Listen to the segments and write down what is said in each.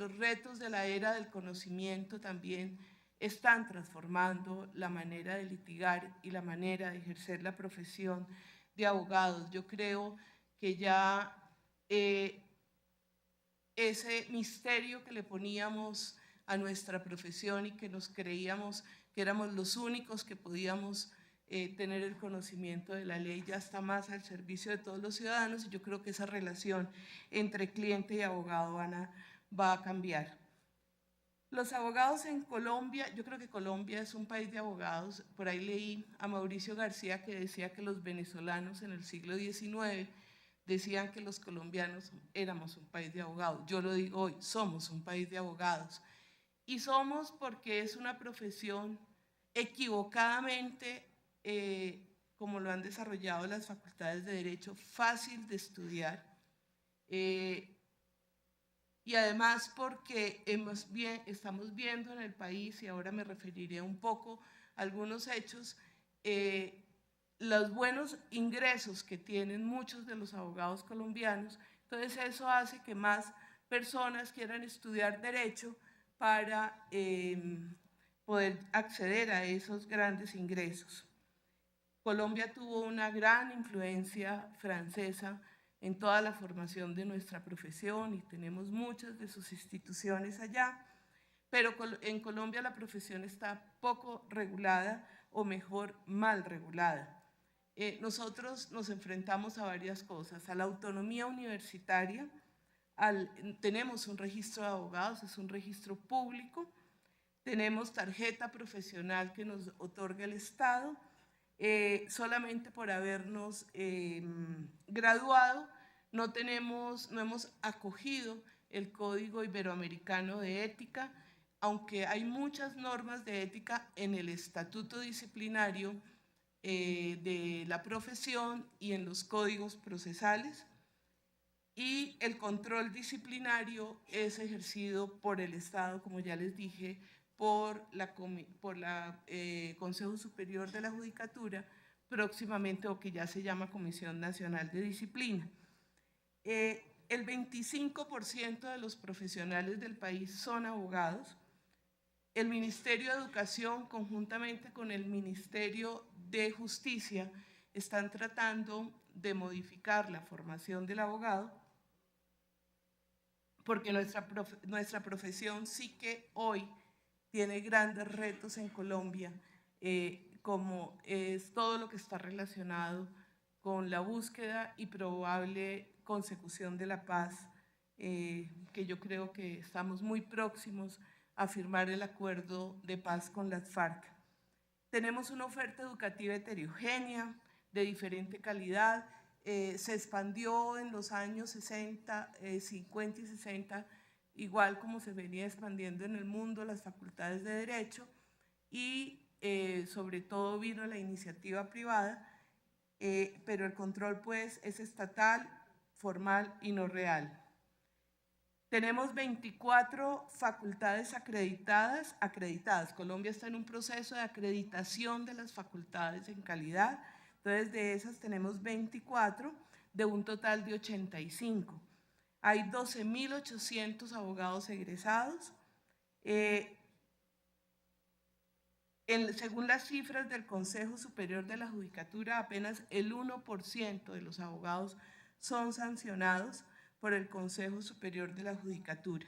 los retos de la era del conocimiento también están transformando la manera de litigar y la manera de ejercer la profesión de abogados. Yo creo que ya ese misterio que le poníamos a nuestra profesión y que nos creíamos que éramos los únicos que podíamos tener el conocimiento de la ley ya está más al servicio de todos los ciudadanos, y yo creo que esa relación entre cliente y abogado va a cambiar. Los abogados en Colombia, yo creo que Colombia es un país de abogados. Por ahí leí a Mauricio García que decía que los venezolanos en el siglo XIX decían que los colombianos éramos un país de abogados. Yo lo digo hoy, somos un país de abogados. Y somos porque es una profesión equivocadamente, como lo han desarrollado las facultades de Derecho, fácil de estudiar. Y además porque estamos viendo en el país, y ahora me referiré un poco a algunos hechos, los buenos ingresos que tienen muchos de los abogados colombianos. Entonces eso hace que más personas quieran estudiar Derecho para poder acceder a esos grandes ingresos. Colombia tuvo una gran influencia francesa en toda la formación de nuestra profesión y tenemos muchas de sus instituciones allá, pero en Colombia la profesión está poco regulada, o mejor, mal regulada. Nosotros nos enfrentamos a varias cosas: a la autonomía universitaria, tenemos un registro de abogados, es un registro público, tenemos tarjeta profesional que nos otorga el Estado, solamente por habernos graduado no hemos acogido el Código Iberoamericano de Ética, aunque hay muchas normas de ética en el estatuto disciplinario de la profesión y en los códigos procesales, y el control disciplinario es ejercido por el Estado, como ya les dije, por Consejo Superior de la Judicatura, próximamente, o que ya se llama Comisión Nacional de Disciplina. El 25% de los profesionales del país son abogados. El Ministerio de Educación, conjuntamente con el Ministerio de Justicia, están tratando de modificar la formación del abogado, porque nuestra profesión sí que hoy tiene grandes retos en Colombia, como es todo lo que está relacionado con la búsqueda y probable consecución de la paz, que yo creo que estamos muy próximos a firmar el acuerdo de paz con las FARC. Tenemos una oferta educativa heterogénea, de diferente calidad. Se expandió en los años 60, 50 y 60, igual como se venía expandiendo en el mundo las facultades de Derecho, y sobre todo vino la iniciativa privada, pero el control pues es estatal, formal y no real. Tenemos 24 facultades acreditadas. Colombia está en un proceso de acreditación de las facultades en calidad. Entonces, de esas tenemos 24 de un total de 85. Hay 12.800 abogados egresados. Según las cifras del Consejo Superior de la Judicatura, apenas el 1% de los abogados son sancionados por el Consejo Superior de la Judicatura.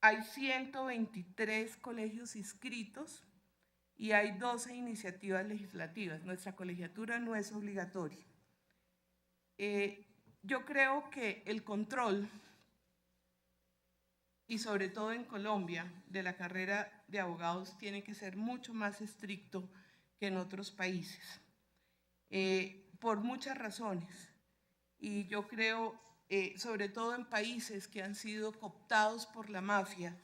Hay 123 colegios inscritos y hay 12 iniciativas legislativas. Nuestra colegiatura no es obligatoria. Yo creo que el control, y sobre todo en Colombia, de la carrera de abogados tiene que ser mucho más estricto que en otros países, por muchas razones. Y yo creo, sobre todo en países que han sido cooptados por la mafia,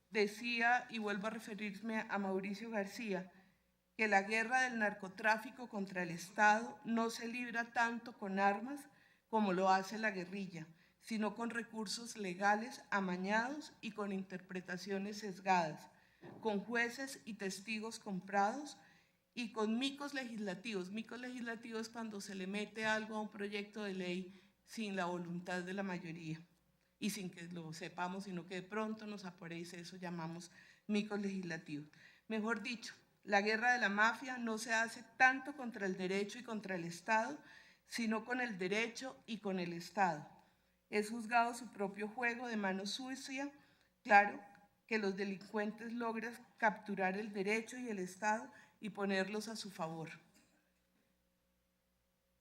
decía, y vuelvo a referirme a Mauricio García, que la guerra del narcotráfico contra el Estado no se libra tanto con armas como lo hace la guerrilla, sino con recursos legales amañados y con interpretaciones sesgadas, con jueces y testigos comprados y con micos legislativos. Micos legislativos cuando se le mete algo a un proyecto de ley sin la voluntad de la mayoría. y sin que lo sepamos, sino que de pronto nos aparece, eso llamamos micos legislativos. Mejor dicho, la guerra de la mafia no se hace tanto contra el derecho y contra el Estado, sino con el derecho y con el Estado. Es juzgado su propio juego de mano sucia, claro, que los delincuentes logran capturar el derecho y el Estado y ponerlos a su favor.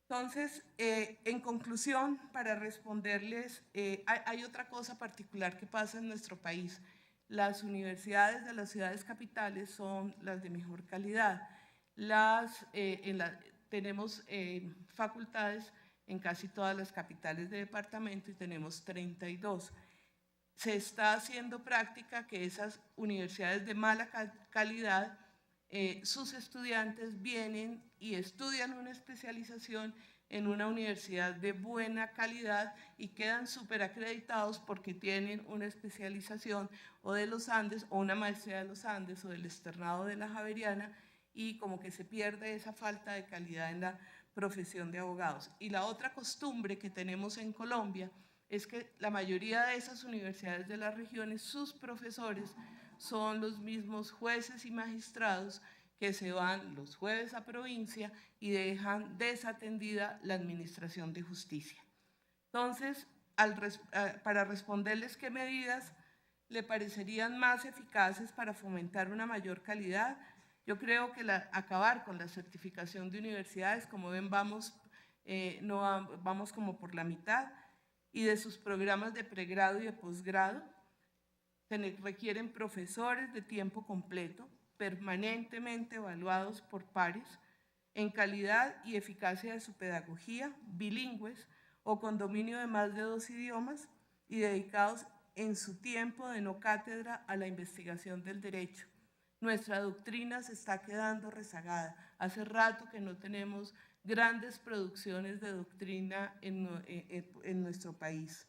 Entonces, en conclusión, para responderles, hay otra cosa particular que pasa en nuestro país. Las universidades de las ciudades capitales son las de mejor calidad. Tenemos facultades en casi todas las capitales de departamento y tenemos 32. Se está haciendo práctica que esas universidades de mala calidad, sus estudiantes vienen y estudian una especialización en una universidad de buena calidad y quedan súper acreditados porque tienen una especialización o de los Andes o una maestría de los Andes o del externado de la Javeriana, y como que se pierde esa falta de calidad en la profesión de abogados. Y la otra costumbre que tenemos en Colombia es que la mayoría de esas universidades de las regiones, sus profesores son los mismos jueces y magistrados que se van los jueves a provincia y dejan desatendida la administración de justicia. Entonces, para responderles qué medidas le parecerían más eficaces para fomentar una mayor calidad, yo creo que acabar con la certificación de universidades, como ven, vamos como por la mitad, y de sus programas de pregrado y de posgrado. Se requieren profesores de tiempo completo, permanentemente evaluados por pares, en calidad y eficacia de su pedagogía, bilingües o con dominio de más de 2 idiomas y dedicados en su tiempo de no cátedra a la investigación del derecho. Nuestra doctrina se está quedando rezagada. Hace rato que no tenemos grandes producciones de doctrina en nuestro país.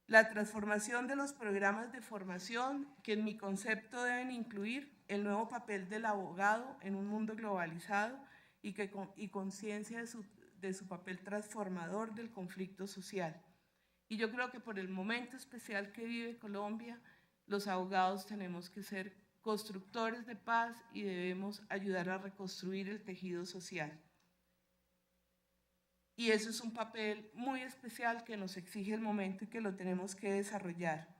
La transformación de los programas de formación, que en mi concepto deben incluir el nuevo papel del abogado en un mundo globalizado y conciencia de su papel transformador del conflicto social. Y yo creo que por el momento especial que vive Colombia, los abogados tenemos que ser constructores de paz y debemos ayudar a reconstruir el tejido social. Y eso es un papel muy especial que nos exige el momento y que lo tenemos que desarrollar.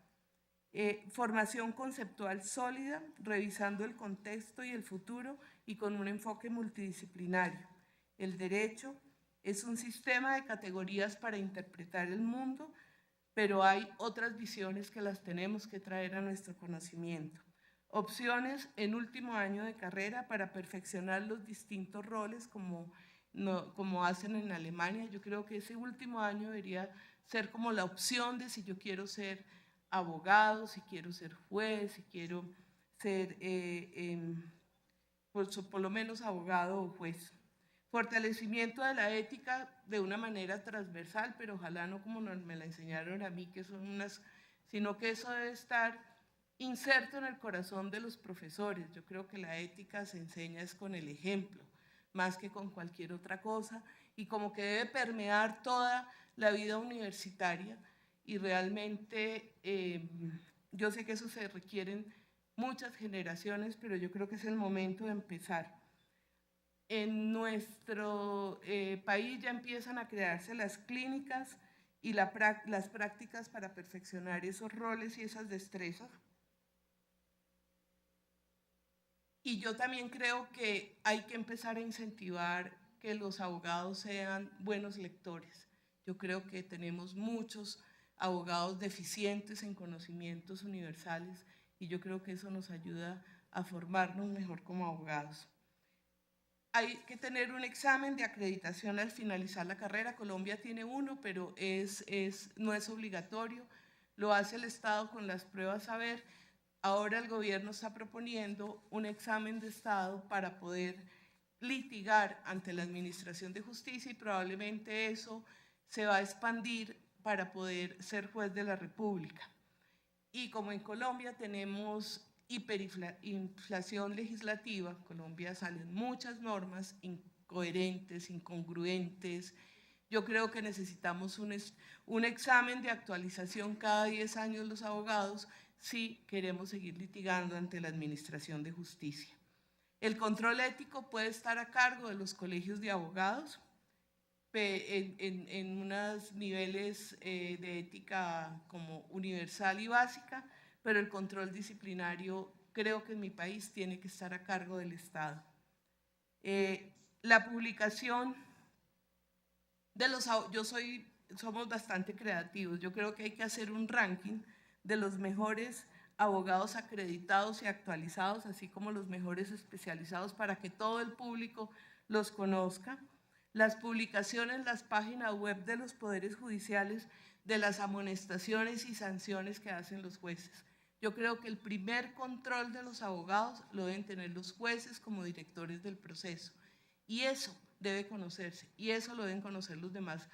Formación conceptual sólida, revisando el contexto y el futuro y con un enfoque multidisciplinario. El derecho es un sistema de categorías para interpretar el mundo, pero hay otras visiones que las tenemos que traer a nuestro conocimiento. Opciones en último año de carrera para perfeccionar los distintos roles como hacen en Alemania. Yo creo que ese último año debería ser como la opción de si yo quiero ser abogado, si quiero ser juez, si quiero ser por lo menos abogado o juez. Fortalecimiento de la ética de una manera transversal, pero ojalá no como me la enseñaron a mí, que son sino que eso debe estar inserto en el corazón de los profesores. Yo creo que la ética se enseña es con el ejemplo, más que con cualquier otra cosa, y como que debe permear toda la vida universitaria, y realmente yo sé que eso se requieren muchas generaciones, pero yo creo que es el momento de empezar. En nuestro país ya empiezan a crearse las clínicas y las prácticas para perfeccionar esos roles y esas destrezas. Y yo también creo que hay que empezar a incentivar que los abogados sean buenos lectores. Yo creo que tenemos muchos abogados deficientes en conocimientos universales y yo creo que eso nos ayuda a formarnos mejor como abogados. Hay que tener un examen de acreditación al finalizar la carrera. Colombia tiene uno, pero no es obligatorio. Lo hace el Estado con las pruebas saber. Ahora el gobierno está proponiendo un examen de Estado para poder litigar ante la Administración de Justicia y probablemente eso se va a expandir para poder ser juez de la República. Y como en Colombia tenemos hiperinflación legislativa, en Colombia salen muchas normas incoherentes, incongruentes, Yo creo que necesitamos un examen de actualización cada 10 años los abogados si queremos seguir litigando ante la Administración de Justicia. El control ético puede estar a cargo de los colegios de abogados en unos niveles de ética como universal y básica, pero el control disciplinario creo que en mi país tiene que estar a cargo del Estado. La publicación de los... Somos bastante creativos. Yo creo que hay que hacer un ranking de los mejores abogados acreditados y actualizados, así como los mejores especializados, para que todo el público los conozca. Las publicaciones, las páginas web de los poderes judiciales, de las amonestaciones y sanciones que hacen los jueces. Yo creo que el primer control de los abogados lo deben tener los jueces como directores del proceso. Y eso debe conocerse, y eso lo deben conocer los demás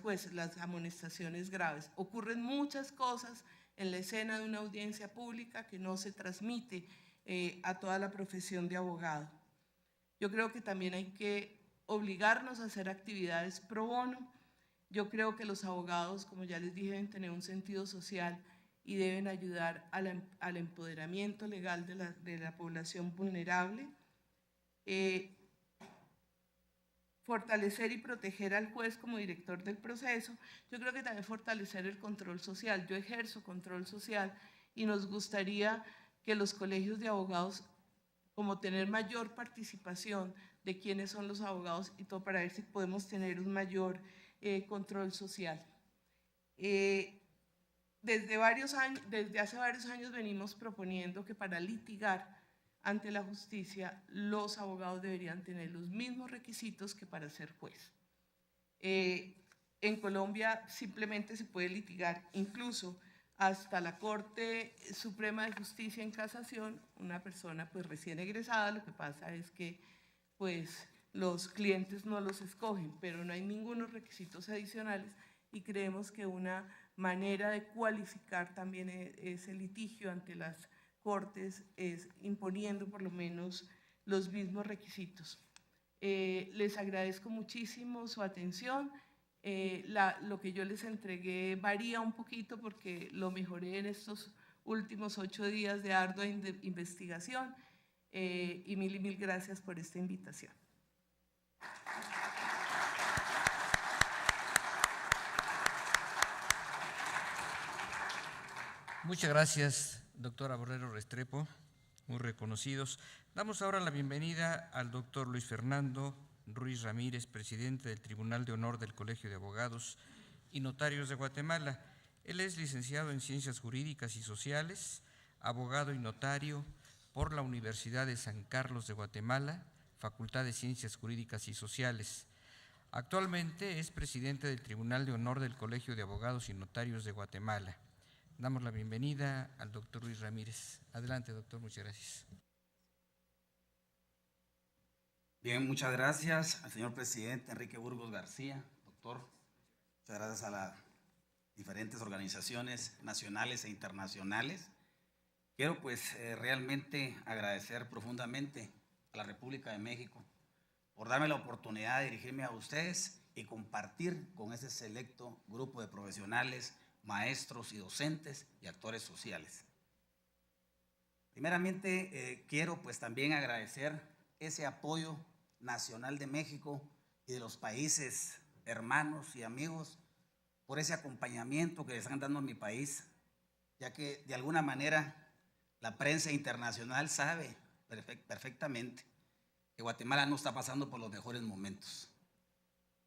jueces, las amonestaciones graves. Ocurren muchas cosas en la escena de una audiencia pública que no se transmite a toda la profesión de abogado. Yo creo que también hay que obligarnos a hacer actividades pro bono. Yo creo que los abogados, como ya les dije, deben tener un sentido social y deben ayudar al empoderamiento legal de la población vulnerable. Fortalecer y proteger al juez como director del proceso. Yo creo que también fortalecer el control social. Yo ejerzo control social y nos gustaría que los colegios de abogados, como tener mayor participación de quiénes son los abogados y todo, para ver si podemos tener un mayor control social. Desde hace varios años venimos proponiendo que para litigar ante la justicia, los abogados deberían tener los mismos requisitos que para ser juez. En Colombia simplemente se puede litigar incluso hasta la Corte Suprema de Justicia en casación, una persona pues recién egresada. Lo que pasa es que pues los clientes no los escogen, pero no hay ningunos requisitos adicionales, y creemos que una manera de cualificar también ese litigio ante las Cortes es imponiendo por lo menos los mismos requisitos. Les agradezco muchísimo su atención. Lo que yo les entregué varía un poquito porque lo mejoré en estos últimos 8 días de ardua investigación, y mil gracias por esta invitación. Muchas gracias, doctora Borrero Restrepo, muy reconocidos. Damos ahora la bienvenida al doctor Luis Fernando Ruiz Ramírez, presidente del Tribunal de Honor del Colegio de Abogados y Notarios de Guatemala. Él es licenciado en Ciencias Jurídicas y Sociales, abogado y notario por la Universidad de San Carlos de Guatemala, Facultad de Ciencias Jurídicas y Sociales. Actualmente es presidente del Tribunal de Honor del Colegio de Abogados y Notarios de Guatemala. Damos la bienvenida al doctor Luis Ramírez. Adelante, doctor, muchas gracias. Bien, muchas gracias al señor presidente Enrique Burgos García, doctor. Muchas gracias a las diferentes organizaciones nacionales e internacionales. Quiero realmente agradecer profundamente a la República de México por darme la oportunidad de dirigirme a ustedes y compartir con ese selecto grupo de profesionales, maestros y docentes y actores sociales. Primeramente, quiero también agradecer ese apoyo nacional de México y de los países hermanos y amigos por ese acompañamiento que le están dando a mi país, ya que de alguna manera la prensa internacional sabe perfectamente que Guatemala no está pasando por los mejores momentos.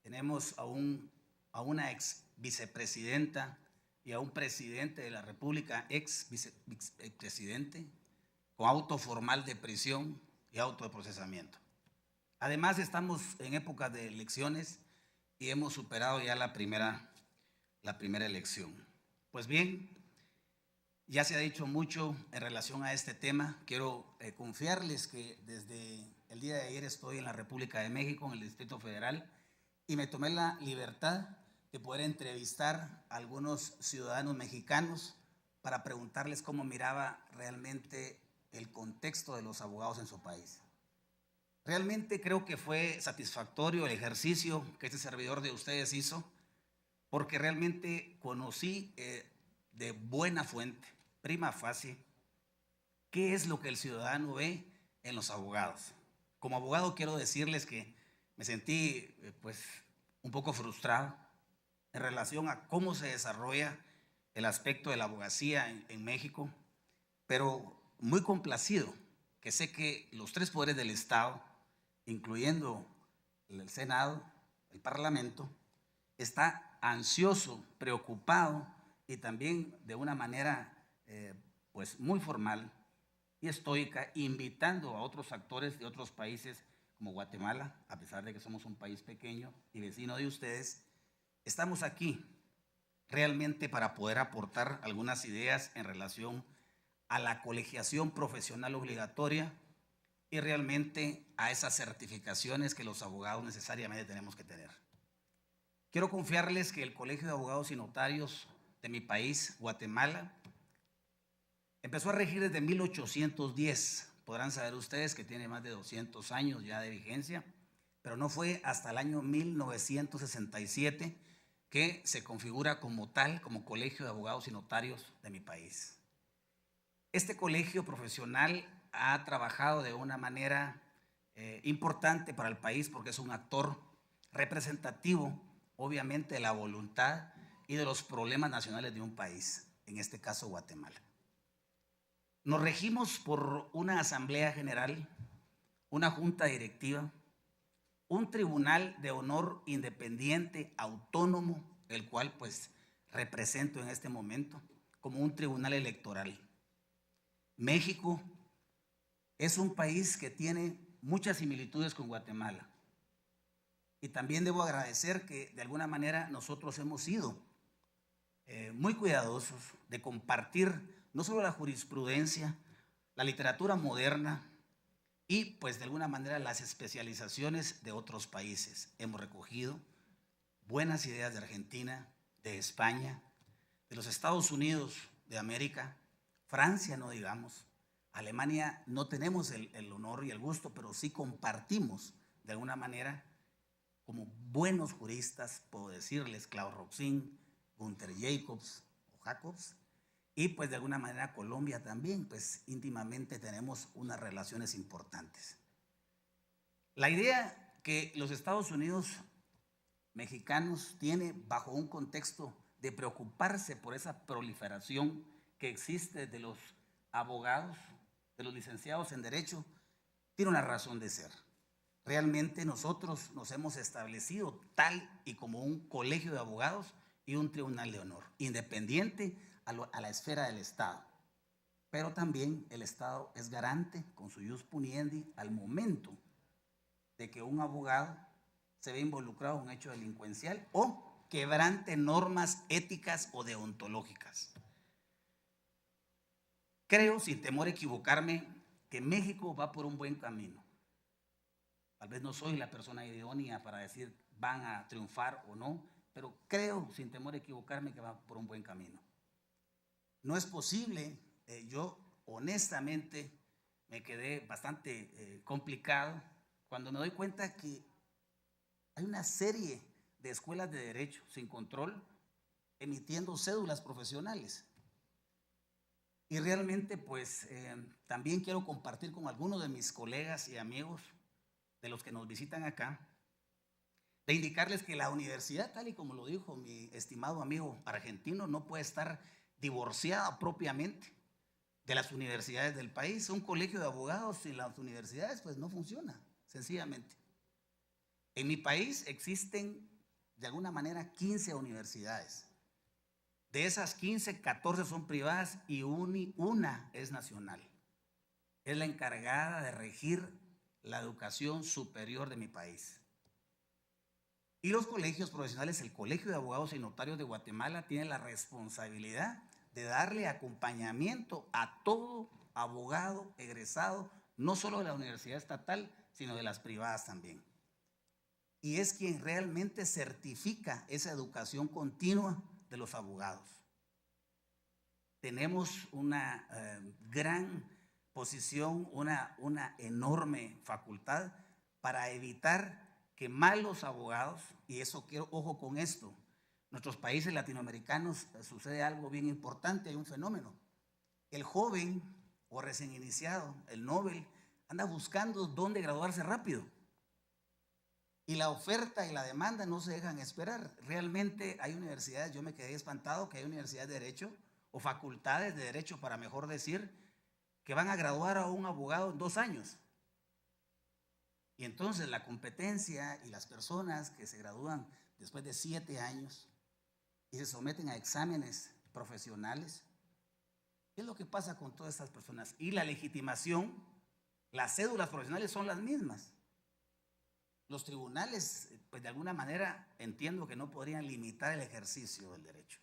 Tenemos a una ex vicepresidenta y a un presidente de la República, ex vicepresidente, con auto formal de prisión y auto de procesamiento. Además, estamos en época de elecciones y hemos superado ya la primera elección. Pues bien, ya se ha dicho mucho en relación a este tema. Quiero confiarles que desde el día de ayer estoy en la República de México, en el Distrito Federal, y me tomé la libertad de poder entrevistar a algunos ciudadanos mexicanos para preguntarles cómo miraba realmente el contexto de los abogados en su país. Realmente creo que fue satisfactorio el ejercicio que este servidor de ustedes hizo, porque realmente conocí de buena fuente, prima facie, qué es lo que el ciudadano ve en los abogados. Como abogado quiero decirles que me sentí pues un poco frustrado en relación a cómo se desarrolla el aspecto de la abogacía en México, pero muy complacido, que sé que los tres poderes del Estado, incluyendo el Senado, el Parlamento, está ansioso, preocupado y también de una manera pues muy formal y estoica, invitando a otros actores de otros países como Guatemala, a pesar de que somos un país pequeño y vecino de ustedes. Estamos aquí realmente para poder aportar algunas ideas en relación a la colegiación profesional obligatoria y realmente a esas certificaciones que los abogados necesariamente tenemos que tener. Quiero confiarles que el Colegio de Abogados y Notarios de mi país, Guatemala, empezó a regir desde 1810. Podrán saber ustedes que tiene más de 200 años ya de vigencia, pero no fue hasta el año 1967 que se configura como tal, como Colegio de Abogados y Notarios de mi país. Este colegio profesional ha trabajado de una manera importante para el país porque es un actor representativo, obviamente, de la voluntad y de los problemas nacionales de un país, en este caso Guatemala. Nos regimos por una asamblea general, una junta directiva, un tribunal de honor independiente, autónomo, el cual pues represento en este momento como un tribunal electoral. México es un país que tiene muchas similitudes con Guatemala. Y también debo agradecer que de alguna manera nosotros hemos sido muy cuidadosos de compartir no solo la jurisprudencia, la literatura moderna y pues de alguna manera las especializaciones de otros países. Hemos recogido buenas ideas de Argentina, de España, de los Estados Unidos de América, Francia no digamos, Alemania no tenemos el honor y el gusto, pero sí compartimos de alguna manera como buenos juristas, puedo decirles, Klaus Roxin, Gunther Jacobs o Jacobs, y pues de alguna manera Colombia también, pues íntimamente tenemos unas relaciones importantes. La idea que los Estados Unidos mexicanos tiene bajo un contexto de preocuparse por esa proliferación que existe de los abogados, de los licenciados en Derecho, tiene una razón de ser. Realmente nosotros nos hemos establecido tal y como un colegio de abogados y un tribunal de honor, independiente a la esfera del Estado. Pero también el Estado es garante con su ius puniendi al momento de que un abogado se ve involucrado en un hecho delincuencial o quebrante normas éticas o deontológicas. Creo, sin temor a equivocarme, que México va por un buen camino. Tal vez no soy la persona idónea para decir van a triunfar o no, pero creo, sin temor a equivocarme, que va por un buen camino. No es posible, yo honestamente me quedé bastante complicado cuando me doy cuenta que hay una serie de escuelas de derecho sin control emitiendo cédulas profesionales. Y realmente pues también quiero compartir con algunos de mis colegas y amigos de los que nos visitan acá, de indicarles que la universidad, tal y como lo dijo mi estimado amigo argentino, no puede estar divorciada propiamente de las universidades del país. Un colegio de abogados sin las universidades pues no funciona, sencillamente. En mi país existen de alguna manera 15 universidades. De esas 15, 14 son privadas y una es nacional. Es la encargada de regir la educación superior de mi país. Y los colegios profesionales, el Colegio de Abogados y Notarios de Guatemala tiene la responsabilidad de darle acompañamiento a todo abogado egresado, no solo de la universidad estatal, sino de las privadas también. Y es quien realmente certifica esa educación continua de los abogados. Tenemos una gran posición, una enorme facultad para evitar que malos abogados, y eso quiero, ojo con esto, nuestros países latinoamericanos sucede algo bien importante, hay un fenómeno. El joven o recién iniciado, el Nobel, anda buscando dónde graduarse rápido. Y la oferta y la demanda no se dejan esperar. Realmente hay universidades, yo me quedé espantado que hay universidades de derecho o facultades de derecho, para mejor decir, que van a graduar a un abogado en 2 años. Y entonces la competencia y las personas que se gradúan después de 7 años y se someten a exámenes profesionales, ¿qué es lo que pasa con todas estas personas? Y la legitimación, las cédulas profesionales son las mismas. Los tribunales, pues de alguna manera entiendo que no podrían limitar el ejercicio del derecho.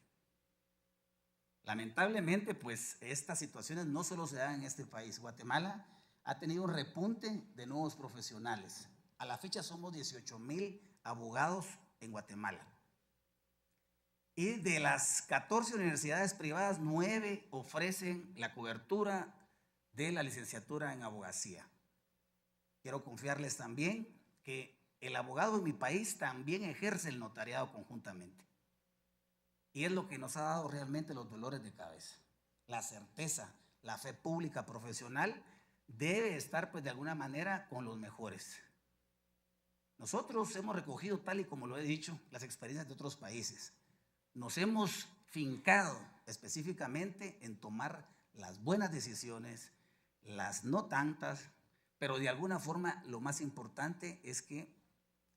Lamentablemente, pues estas situaciones no solo se dan en este país. Guatemala ha tenido un repunte de nuevos profesionales. A la fecha somos 18,000 abogados en Guatemala. Y de las 14 universidades privadas, 9 ofrecen la cobertura de la licenciatura en abogacía. Quiero confiarles también que el abogado en mi país también ejerce el notariado conjuntamente. Y es lo que nos ha dado realmente los dolores de cabeza. La certeza, la fe pública profesional debe estar pues de alguna manera con los mejores. Nosotros hemos recogido, tal y como lo he dicho, las experiencias de otros países. Nos hemos fincado específicamente en tomar las buenas decisiones, las no tantas, pero de alguna forma lo más importante es que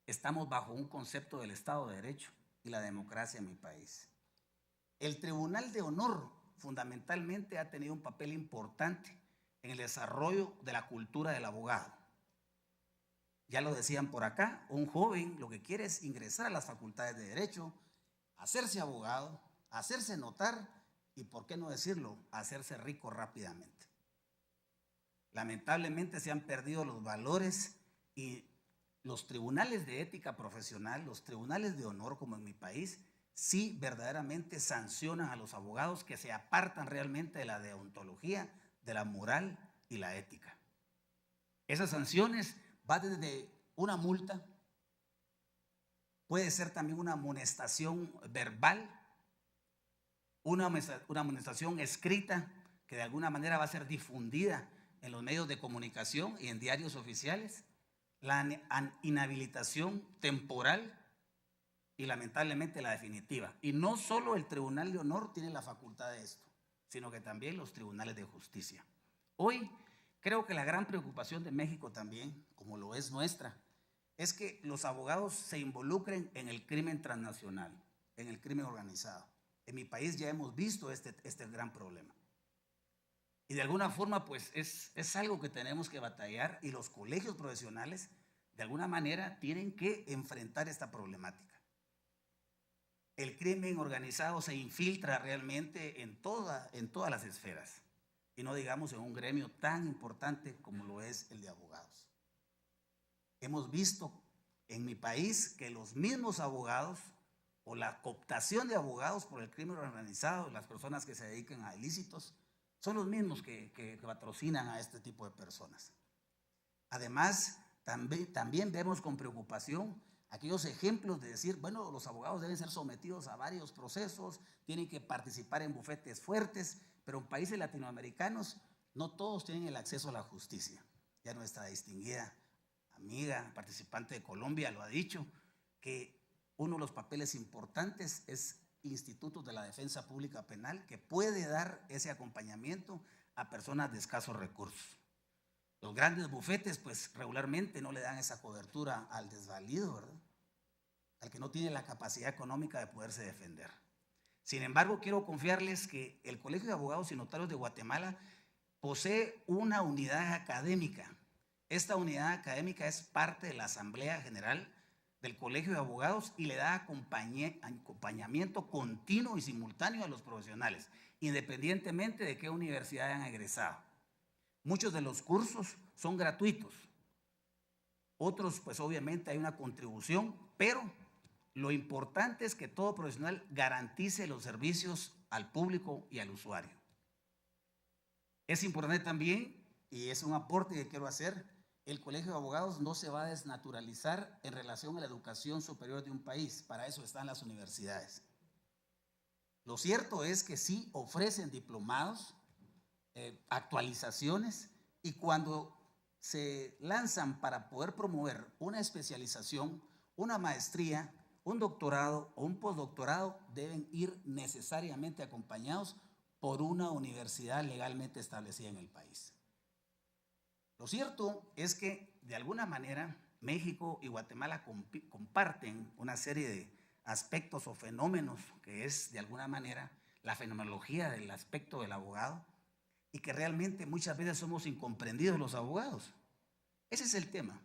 estamos bajo un concepto del Estado de Derecho y la democracia en mi país. El Tribunal de Honor fundamentalmente ha tenido un papel importante en el desarrollo de la cultura del abogado. Ya lo decían por acá, un joven lo que quiere es ingresar a las facultades de Derecho, hacerse abogado, hacerse notar y, por qué no decirlo, hacerse rico rápidamente. Lamentablemente se han perdido los valores y los tribunales de ética profesional, los tribunales de honor como en mi país, sí verdaderamente sancionan a los abogados que se apartan realmente de la deontología, de la moral y la ética. Esas sanciones van desde una multa, puede ser también una amonestación verbal, una amonestación escrita que de alguna manera va a ser difundida en los medios de comunicación y en diarios oficiales, la inhabilitación temporal y lamentablemente la definitiva. Y no solo el Tribunal de Honor tiene la facultad de esto, sino que también los tribunales de justicia. Hoy creo que la gran preocupación de México también, como lo es nuestra, es que los abogados se involucren en el crimen transnacional, en el crimen organizado. En mi país ya hemos visto este gran problema. Y de alguna forma, pues es algo que tenemos que batallar y los colegios profesionales, de alguna manera, tienen que enfrentar esta problemática. El crimen organizado se infiltra realmente en todas las esferas, y no digamos en un gremio tan importante como lo es el de abogados. Hemos visto en mi país que los mismos abogados o la cooptación de abogados por el crimen organizado, las personas que se dedican a ilícitos, son los mismos que patrocinan a este tipo de personas. Además, también vemos con preocupación aquellos ejemplos de decir, bueno, los abogados deben ser sometidos a varios procesos, tienen que participar en bufetes fuertes, pero en países latinoamericanos no todos tienen el acceso a la justicia. Ya nuestra distinguida amiga, participante de Colombia, lo ha dicho, que uno de los papeles importantes es institutos de la defensa pública penal que puede dar ese acompañamiento a personas de escasos recursos. Los grandes bufetes pues regularmente no le dan esa cobertura al desvalido, ¿verdad? Al que no tiene la capacidad económica de poderse defender. Sin embargo, quiero confiarles que el Colegio de Abogados y Notarios de Guatemala posee una unidad académica. Esta unidad académica es parte de la Asamblea General del Colegio de Abogados y le da acompañamiento continuo y simultáneo a los profesionales, independientemente de qué universidad hayan egresado. Muchos de los cursos son gratuitos, otros pues obviamente hay una contribución, pero lo importante es que todo profesional garantice los servicios al público y al usuario. Es importante también, y es un aporte que quiero hacer, el Colegio de Abogados no se va a desnaturalizar en relación a la educación superior de un país. Para eso están las universidades. Lo cierto es que sí ofrecen diplomados, actualizaciones, y cuando se lanzan para poder promover una especialización, una maestría, un doctorado o un postdoctorado, deben ir necesariamente acompañados por una universidad legalmente establecida en el país. Lo cierto es que, de alguna manera, México y Guatemala comparten una serie de aspectos o fenómenos que es, de alguna manera, la fenomenología del aspecto del abogado, y que realmente muchas veces somos incomprendidos los abogados. Ese es el tema.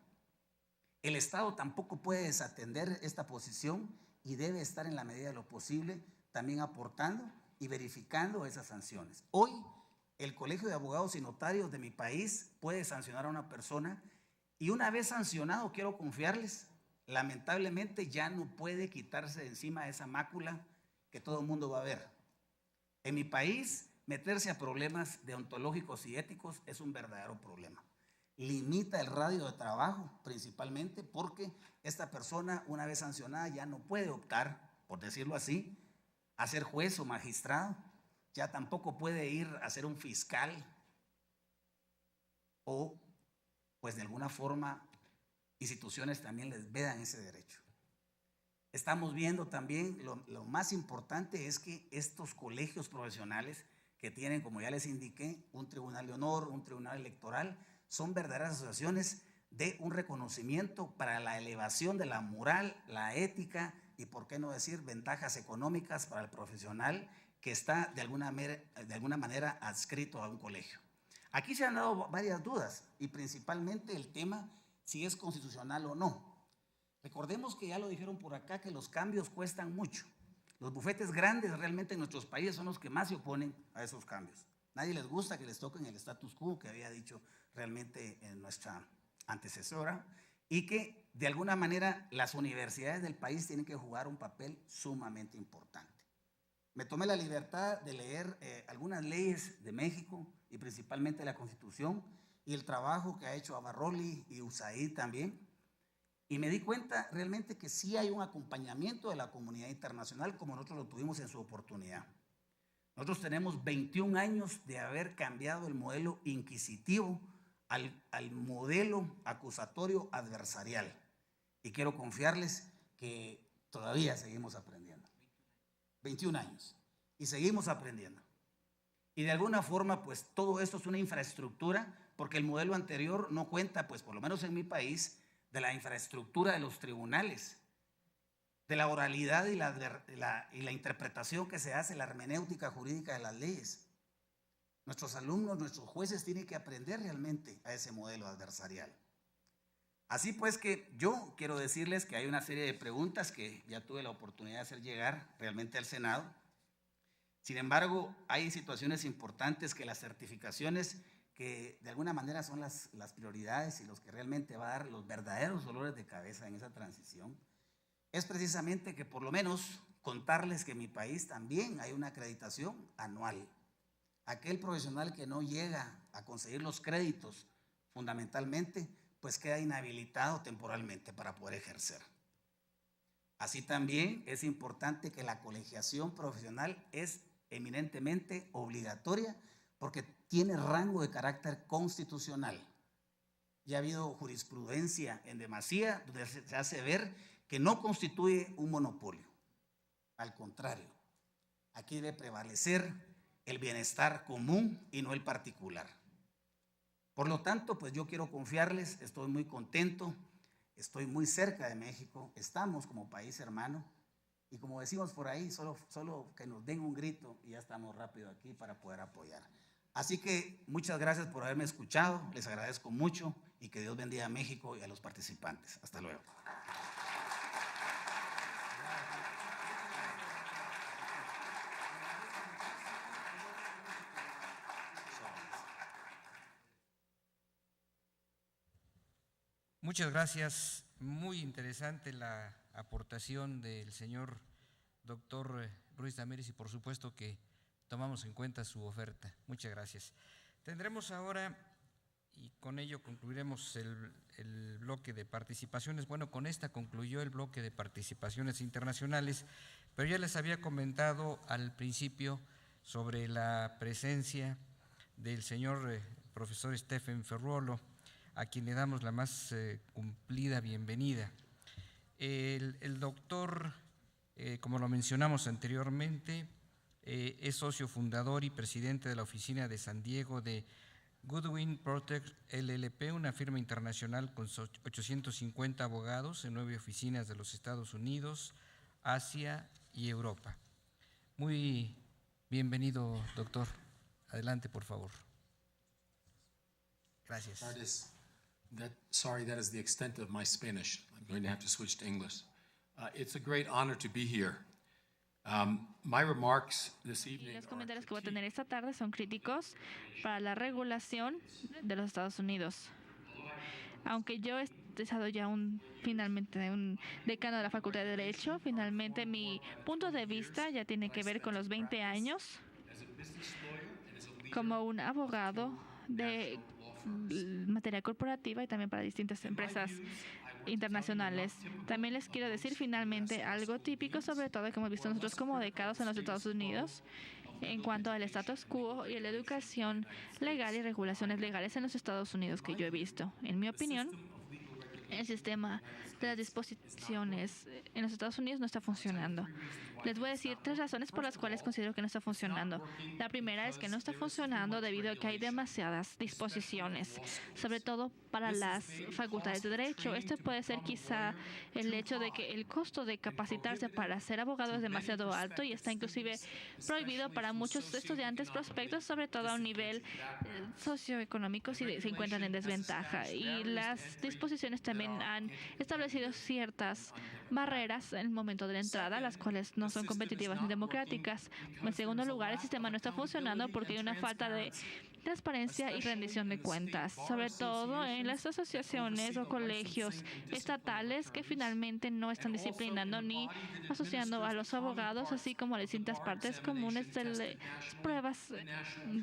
El Estado tampoco puede desatender esta posición y debe estar en la medida de lo posible también aportando y verificando esas sanciones. Hoy, el Colegio de Abogados y Notarios de mi país puede sancionar a una persona, y una vez sancionado, quiero confiarles, lamentablemente ya no puede quitarse de encima esa mácula que todo el mundo va a ver. En mi país, meterse a problemas deontológicos y éticos es un verdadero problema. Limita el radio de trabajo, principalmente porque esta persona, una vez sancionada, ya no puede optar, por decirlo así, a ser juez o magistrado, ya tampoco puede ir a ser un fiscal, o pues de alguna forma instituciones también les vedan ese derecho. Estamos viendo también, lo más importante es que estos colegios profesionales que tienen, como ya les indiqué, un tribunal de honor, un tribunal electoral, son verdaderas asociaciones de un reconocimiento para la elevación de la moral, la ética y, por qué no decir, ventajas económicas para el profesional que está de alguna manera adscrito a un colegio. Aquí se han dado varias dudas, y principalmente el tema si es constitucional o no. Recordemos que ya lo dijeron por acá, que los cambios cuestan mucho. Los bufetes grandes realmente en nuestros países son los que más se oponen a esos cambios. Nadie les gusta que les toquen el status quo que había dicho realmente en nuestra antecesora, y que de alguna manera las universidades del país tienen que jugar un papel sumamente importante. Me tomé la libertad de leer algunas leyes de México y principalmente la Constitución y el trabajo que ha hecho Abarroli y USAID también, y me di cuenta realmente que sí hay un acompañamiento de la comunidad internacional, como nosotros lo tuvimos en su oportunidad. Nosotros tenemos 21 años de haber cambiado el modelo inquisitivo al modelo acusatorio adversarial, y quiero confiarles que todavía seguimos aprendiendo. 21 años y seguimos aprendiendo, y de alguna forma pues todo esto es una infraestructura, porque el modelo anterior no cuenta, pues por lo menos en mi país, de la infraestructura de los tribunales, de la oralidad y la interpretación que se hace, la hermenéutica jurídica de las leyes. Nuestros alumnos, nuestros jueces tienen que aprender realmente a ese modelo adversarial. Así pues que yo quiero decirles que hay una serie de preguntas que ya tuve la oportunidad de hacer llegar realmente al Senado. Sin embargo, hay situaciones importantes que las certificaciones, que de alguna manera son las prioridades y los que realmente va a dar los verdaderos dolores de cabeza en esa transición, es precisamente que por lo menos contarles que en mi país también hay una acreditación anual. Aquel profesional que no llega a conseguir los créditos, fundamentalmente, pues queda inhabilitado temporalmente para poder ejercer. Así también es importante que la colegiación profesional es eminentemente obligatoria, porque tiene rango de carácter constitucional. Ya ha habido jurisprudencia en demasía donde se hace ver que no constituye un monopolio. Al contrario, aquí debe prevalecer el bienestar común y no el particular. Por lo tanto, pues yo quiero confiarles, estoy muy contento, estoy muy cerca de México, estamos como país hermano, y como decimos por ahí, solo que nos den un grito y ya estamos rápido aquí para poder apoyar. Así que muchas gracias por haberme escuchado, les agradezco mucho, y que Dios bendiga a México y a los participantes. Hasta luego. Muchas gracias. Muy interesante la aportación del señor doctor Ruiz Ramírez, y por supuesto que tomamos en cuenta su oferta. Muchas gracias. Tendremos ahora y con ello concluiremos el bloque de participaciones. Bueno, con esta concluyó el bloque de participaciones internacionales, pero ya les había comentado al principio sobre la presencia del señor profesor Stephen Ferruolo, a quien le damos la más cumplida bienvenida. El doctor, como lo mencionamos anteriormente, es socio fundador y presidente de la oficina de San Diego de Goodwin Procter LLP, una firma internacional con 850 abogados en 9 oficinas de los Estados Unidos, Asia y Europa. Muy bienvenido, doctor. Adelante, por favor. Gracias. Sorry, that is the extent of my Spanish. I'm going to have to switch to English. It's a great honor to be here. My remarks this evening. Los comentarios que voy a tener esta tarde son críticos para la regulación de los Estados Unidos. Aunque yo he estado ya finalmente un decano de la Facultad de Derecho, finalmente mi punto de vista ya tiene que ver con los 20 años como un abogado de materia corporativa y también para distintas empresas internacionales. También les quiero decir finalmente algo típico, sobre todo que hemos visto nosotros como decanos en los Estados Unidos, en cuanto al status quo y la educación legal y regulaciones legales en los Estados Unidos que yo he visto. En mi opinión, el sistema de las disposiciones en los Estados Unidos no está funcionando. Les voy a decir 3 razones por las cuales considero que no está funcionando. La primera es que no está funcionando debido a que hay demasiadas disposiciones, sobre todo para las facultades de derecho. Este puede ser quizá el hecho de que el costo de capacitarse para ser abogado es demasiado alto y está inclusive prohibido para muchos estudiantes prospectos, sobre todo a un nivel socioeconómico si se encuentran en desventaja. Y las disposiciones también han establecido ciertas barreras en el momento de la entrada, las cuales no son competitivas ni democráticas. En segundo lugar, el sistema no está funcionando porque hay una falta de transparencia y rendición de cuentas, sobre todo en las asociaciones o colegios estatales que finalmente no están disciplinando ni asociando a los abogados, así como a distintas partes comunes de las pruebas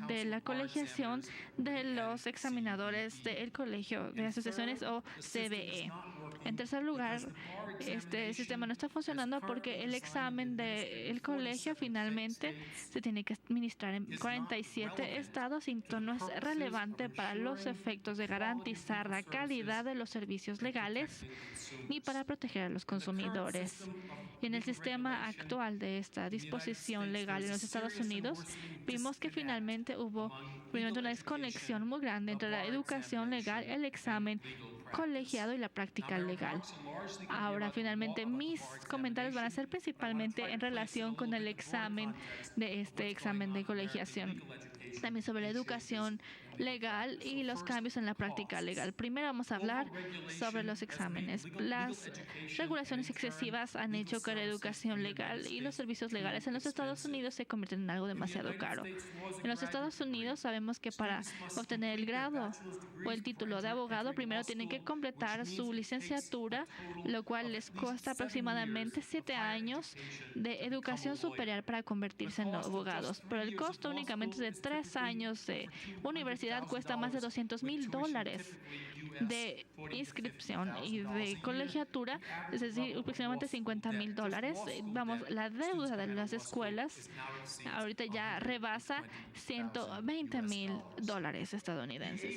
de la colegiación de los examinadores del Colegio de Asociaciones o CBE. En tercer lugar, este sistema no está funcionando porque el examen del colegio finalmente se tiene que administrar en 47 estados y no es relevante para los efectos de garantizar la calidad de los servicios legales ni para proteger a los consumidores. En el sistema actual de esta disposición legal en los Estados Unidos, vimos que finalmente hubo una desconexión muy grande entre la educación legal, el examen colegiado y la práctica legal. Ahora, finalmente, mis comentarios van a ser principalmente en relación con el examen de colegiación. También sobre la educación legal y los cambios en la práctica legal. Primero vamos a hablar sobre los exámenes. Las regulaciones excesivas han hecho que la educación legal y los servicios legales en los Estados Unidos se convierten en algo demasiado caro. En los Estados Unidos sabemos que para obtener el grado o el título de abogado, primero tienen que completar su licenciatura, lo cual les cuesta aproximadamente 7 años de educación superior para convertirse en abogados. Pero el costo únicamente de 3 años de universidad cuesta más de $200,000 de inscripción y de colegiatura, es decir, aproximadamente $50,000. Vamos, la deuda de las escuelas ahorita ya rebasa $120,000 estadounidenses.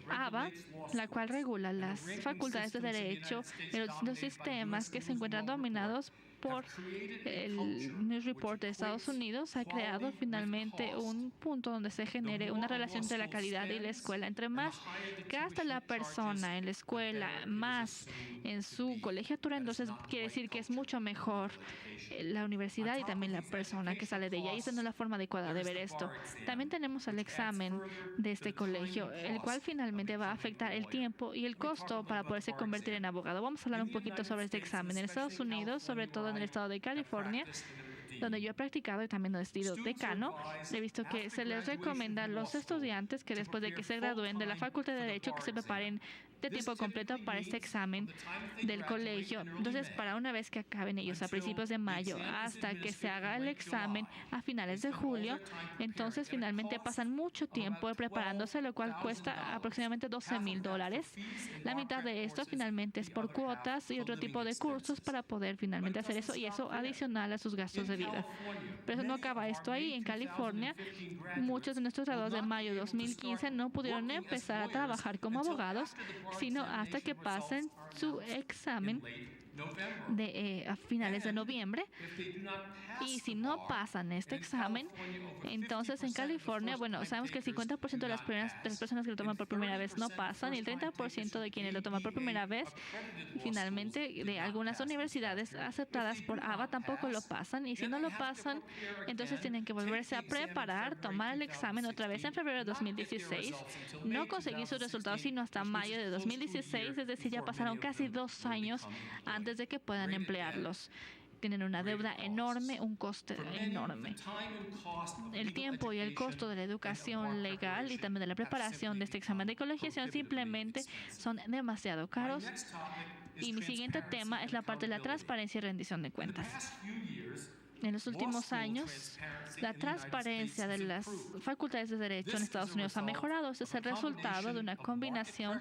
ABA, la cual regula las facultades de derecho de los sistemas que se encuentran dominados por el News Report de Estados Unidos, ha creado finalmente un punto donde se genere una relación entre la calidad y la escuela. Entre más gasta la persona en la escuela, más en su colegiatura, entonces quiere decir que es mucho mejor la universidad y también la persona que sale de ella. Y esa no es la forma adecuada de ver esto. También tenemos el examen de este colegio, el cual finalmente va a afectar el tiempo y el costo para poderse convertir en abogado. Vamos a hablar un poquito sobre este examen. En Estados Unidos, sobre todo en el estado de California, donde yo he practicado y también he sido decano, he visto que se les recomienda a los estudiantes que después de que se gradúen de la Facultad de Derecho que se preparen de tiempo completo para este examen del colegio. Entonces, para una vez que acaben ellos a principios de mayo hasta que se haga el examen a finales de julio, entonces finalmente pasan mucho tiempo preparándose, lo cual cuesta aproximadamente $12,000. La mitad de esto finalmente es por cuotas y otro tipo de cursos para poder finalmente hacer eso, y eso adicional a sus gastos de vida. Pero no acaba esto ahí. En California, muchos de nuestros graduados de mayo de 2015 no pudieron empezar a trabajar como abogados, sino hasta que pasen su examen a finales de noviembre. Y si no pasan este examen, entonces en California, bueno, sabemos que el 50% de las personas que lo toman por primera vez no pasan, y el 30% de quienes lo toman por primera vez, y finalmente de algunas universidades aceptadas por ABA tampoco lo pasan, y si no lo pasan, entonces tienen que volverse a preparar, tomar el examen otra vez en febrero de 2016, no conseguir sus resultados sino hasta mayo de 2016, es decir, ya pasaron casi 2 años antes de que puedan emplearlos. Tienen una deuda enorme, un coste enorme. El tiempo y el costo de la educación legal y también de la preparación de este examen de colegiación simplemente son demasiado caros. Y mi siguiente tema es la parte de la transparencia y rendición de cuentas. En los últimos años, la transparencia de las facultades de Derecho en Estados Unidos ha mejorado. Este es el resultado de una combinación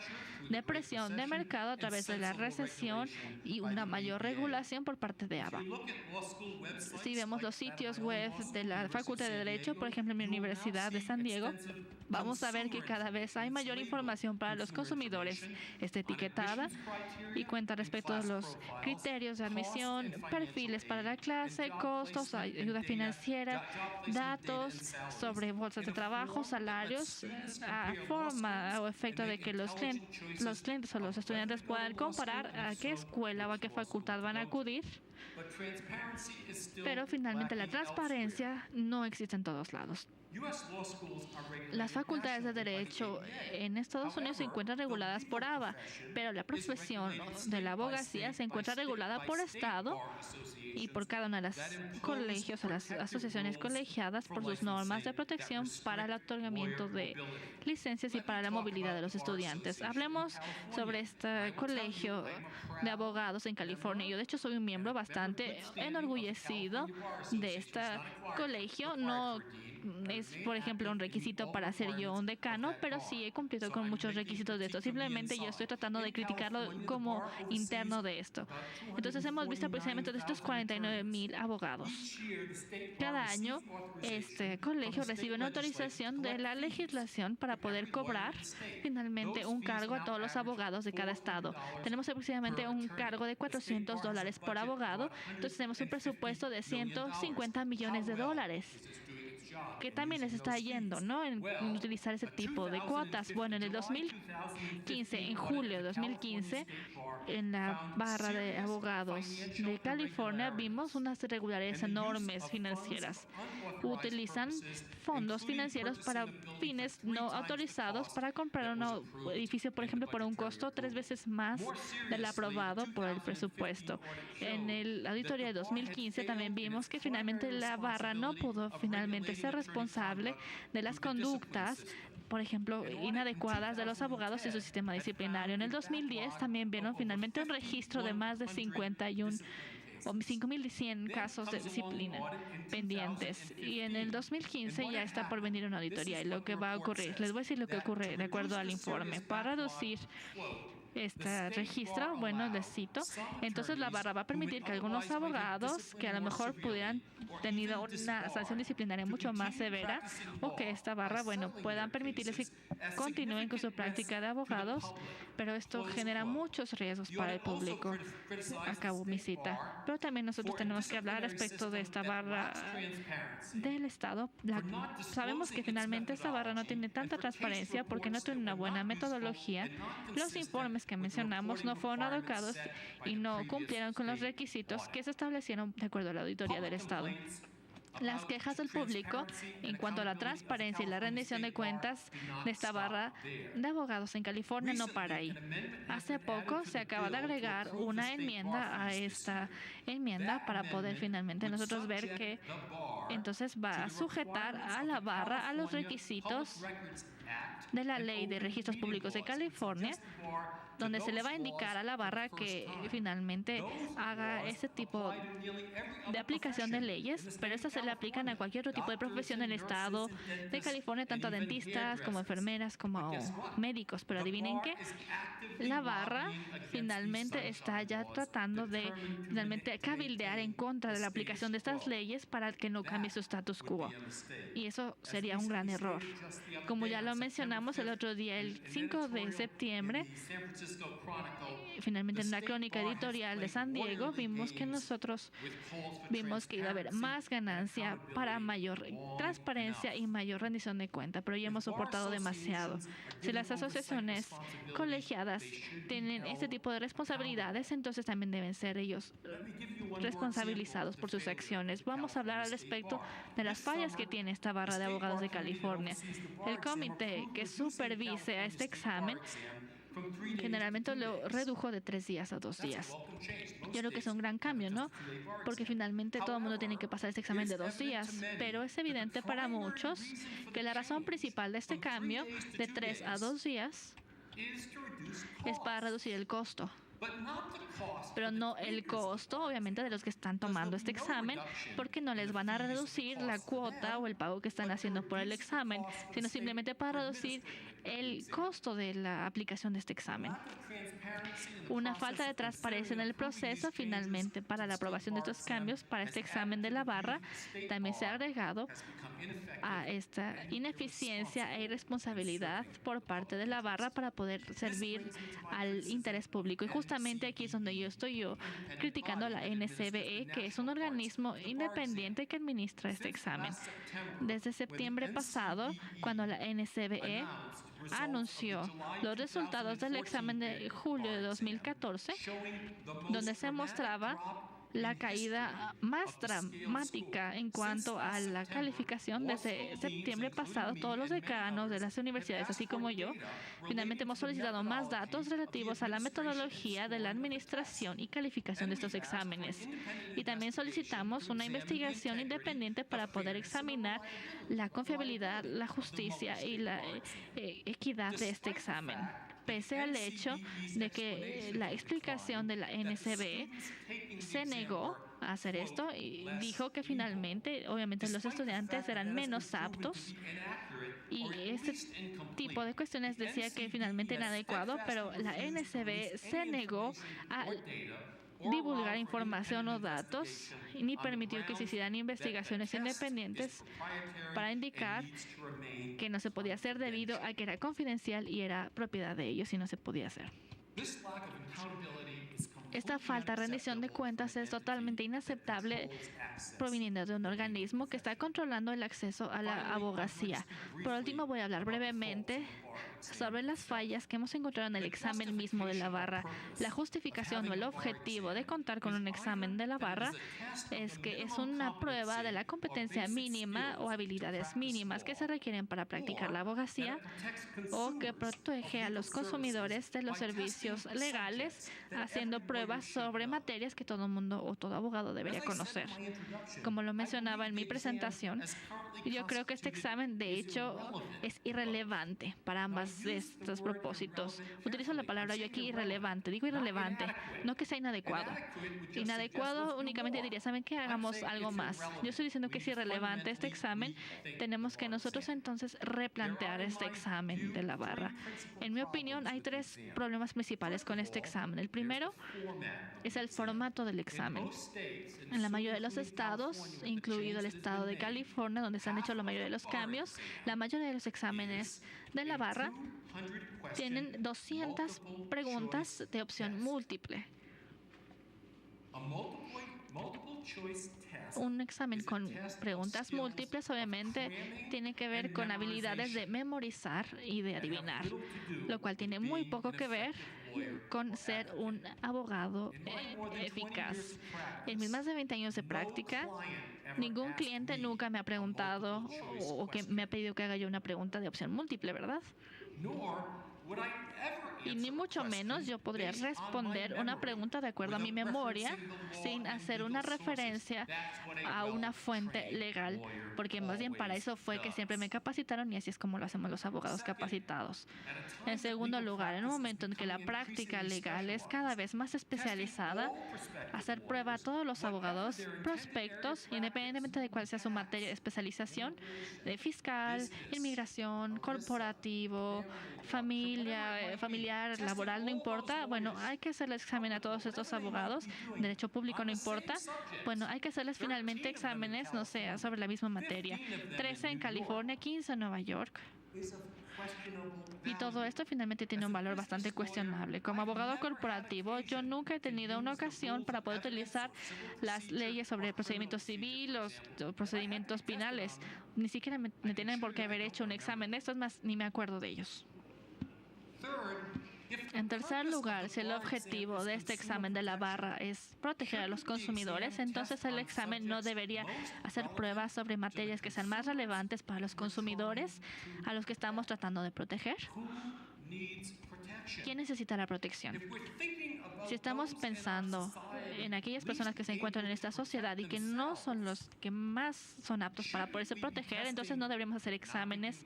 de presión de mercado a través de la recesión y una mayor regulación por parte de ABA. Si vemos los sitios web de la Facultad de Derecho, por ejemplo, en mi Universidad de San Diego, vamos a ver que cada vez hay mayor información para los consumidores. Está etiquetada y cuenta respecto a los criterios de admisión, perfiles para la clase, costos, ayuda financiera, datos sobre bolsas de trabajo, salarios, a forma o efecto de que los clientes o los estudiantes puedan comparar a qué escuela o a qué facultad van a acudir. Pero finalmente la transparencia no existe en todos lados. Las facultades de Derecho en Estados Unidos se encuentran reguladas por ABA, pero la profesión de la abogacía se encuentra regulada por Estado y por cada una de las colegios o las asociaciones colegiadas por sus normas de protección para el otorgamiento de licencias y para la movilidad de los estudiantes. Hablemos sobre este colegio de abogados en California. Yo, de hecho, soy un miembro bastante enorgullecido de este colegio. No es, por ejemplo, un requisito para ser yo un decano, pero sí he cumplido con muchos requisitos de esto. Simplemente yo estoy tratando de criticarlo como interno de esto. Entonces hemos visto aproximadamente de estos 49,000 abogados. Cada año este colegio recibe una autorización de la legislación para poder cobrar finalmente un cargo a todos los abogados de cada estado. Tenemos aproximadamente un cargo de $400 por abogado, entonces tenemos un presupuesto de $150 millones. Que también les está yendo, ¿no? En utilizar ese tipo de cuotas. Bueno, en el 2015, en julio de 2015, en la barra de abogados de California vimos unas irregularidades enormes financieras. Utilizan fondos financieros para fines no autorizados para comprar un edificio, por ejemplo, por un costo 3 veces más del aprobado por el presupuesto. En la auditoría de 2015 también vimos que finalmente la barra no pudo finalmente ser responsable de las conductas, por ejemplo, inadecuadas de los abogados y su sistema disciplinario. En el 2010 también vieron finalmente un registro de más de 51 o 5.100 casos de disciplina pendientes. Y en el 2015 ya está por venir una auditoría. Y lo que va a ocurrir, les voy a decir lo que ocurre de acuerdo al informe. Para reducir este registro, bueno, les cito, entonces la barra va a permitir que algunos abogados que a lo mejor pudieran tenido una sanción disciplinaria mucho más severa, o que esta barra, bueno, puedan permitirles que continúen con su práctica de abogados, pero esto genera muchos riesgos para el público. Acabo mi cita. Pero también nosotros tenemos que hablar respecto de esta barra del Estado. Sabemos que finalmente esta barra no tiene tanta transparencia porque no tiene una buena metodología. Los informes que mencionamos no fueron adecuados y no cumplieron con los requisitos que se establecieron de acuerdo a la auditoría del Estado. Las quejas del público en cuanto a la transparencia y la rendición de cuentas de esta barra de abogados en California no para ahí. Hace poco se acaba de agregar una enmienda a esta enmienda para poder finalmente nosotros ver que entonces va a sujetar a la barra a los requisitos de la Ley de Registros Públicos de California, donde se le va a indicar a la barra que finalmente haga ese tipo de aplicación de leyes, pero estas se le aplican a cualquier otro tipo de profesión en el estado de California, tanto a dentistas como enfermeras como médicos. Pero adivinen qué, la barra finalmente está ya tratando de finalmente cabildear en contra de la aplicación de estas leyes para que no cambie su status quo. Y eso sería un gran error. Como ya lo mencionamos el otro día, el 5 de septiembre, finalmente en una crónica editorial de San Diego, vimos que iba a haber más ganancia para mayor transparencia y mayor rendición de cuenta, pero ya hemos soportado demasiado. Si las asociaciones colegiadas tienen este tipo de responsabilidades, entonces también deben ser ellos responsabilizados por sus acciones. Vamos a hablar al respecto de las fallas que tiene esta barra de abogados de California. El comité que supervise a este examen generalmente lo redujo de 3 días a 2 días. Yo creo que es un gran cambio, ¿no? Porque finalmente todo el mundo tiene que pasar este examen de 2 días. Pero es evidente para muchos que la razón principal de este cambio de 3 a 2 días es para reducir el costo. Pero no el costo, obviamente, de los que están tomando este examen, porque no les van a reducir la cuota o el pago que están haciendo por el examen, sino simplemente para reducir el costo de la aplicación de este examen. Una falta de transparencia en el proceso, finalmente, para la aprobación de estos cambios para este examen de la barra, también se ha agregado a esta ineficiencia e irresponsabilidad por parte de la barra para poder servir al interés público. Y justamente aquí es donde yo estoy criticando a la NCBE, que es un organismo independiente que administra este examen. Desde septiembre pasado, cuando la NCBE anunció los resultados del examen de julio de 2014, donde se mostraba la caída más dramática en cuanto a la calificación. Desde septiembre pasado, todos los decanos de las universidades, así como yo, finalmente hemos solicitado más datos relativos a la metodología de la administración y calificación de estos exámenes. Y también solicitamos una investigación independiente para poder examinar la confiabilidad, la justicia y la equidad de este examen. Pese al hecho de que la explicación de la NCBE se negó a hacer esto y dijo que finalmente, obviamente, los estudiantes eran menos aptos, y este tipo de cuestiones decía que finalmente era inadecuado, pero la NCBE se negó a divulgar información o datos y ni permitió que se hicieran investigaciones independientes para indicar que no se podía hacer debido a que era confidencial y era propiedad de ellos y no se podía hacer. Esta falta de rendición de cuentas es totalmente inaceptable proveniendo de un organismo que está controlando el acceso a la abogacía. Por último, voy a hablar brevemente sobre las fallas que hemos encontrado en el examen mismo de la barra. La justificación o el objetivo de contar con un examen de la barra es que es una prueba de la competencia mínima o habilidades mínimas que se requieren para practicar la abogacía, o que protege a los consumidores de los servicios legales, haciendo pruebas sobre materias que todo mundo o todo abogado debería conocer. Como lo mencionaba en mi presentación, yo creo que este examen, de hecho, es irrelevante para ambas de estos propósitos. Utilizo la palabra yo aquí irrelevante. Digo irrelevante, no que sea inadecuado. Inadecuado únicamente diría, ¿saben qué? Hagamos algo más. Yo estoy diciendo que es irrelevante este examen. Tenemos que nosotros entonces replantear este examen de la barra. En mi opinión, hay 3 problemas principales con este examen. El primero es el formato del examen. En la mayoría de los estados, incluido el estado de California, donde se han hecho la mayoría de los cambios, la mayoría de los exámenes de la barra tienen 200 preguntas de opción múltiple. Un examen con preguntas múltiples obviamente tiene que ver con habilidades de memorizar y de adivinar, lo cual tiene muy poco que ver con ser un abogado eficaz. En mis más de 20 años de práctica, ningún cliente nunca me ha preguntado o que me ha pedido que haga yo una pregunta de opción múltiple, ¿verdad? y ni mucho menos yo podría responder una pregunta de acuerdo a mi memoria sin hacer una referencia a una fuente legal, porque más bien para eso fue que siempre me capacitaron y así es como lo hacemos los abogados capacitados. En segundo lugar, en un momento en que la práctica legal es cada vez más especializada, hacer prueba a todos los abogados prospectos, independientemente de cuál sea su materia de especialización, de fiscal, inmigración, corporativo, familiar, laboral, no importa. Bueno, hay que hacerles examen a todos estos abogados, derecho público no importa. Bueno, hay que hacerles finalmente exámenes, no sé, sobre la misma materia. 13 en California, 15 en Nueva York. Y todo esto finalmente tiene un valor bastante cuestionable. Como abogado corporativo, yo nunca he tenido una ocasión para poder utilizar las leyes sobre procedimientos civiles o procedimientos penales. Ni siquiera me tienen por qué haber hecho un examen de estos, más ni me acuerdo de ellos. En tercer lugar, si el objetivo de este examen de la barra es proteger a los consumidores, entonces el examen no debería hacer pruebas sobre materias que sean más relevantes para los consumidores a los que estamos tratando de proteger. ¿Quién necesita la protección? Si estamos pensando en aquellas personas que se encuentran en esta sociedad y que no son los que más son aptos para poderse proteger, entonces no deberíamos hacer exámenes.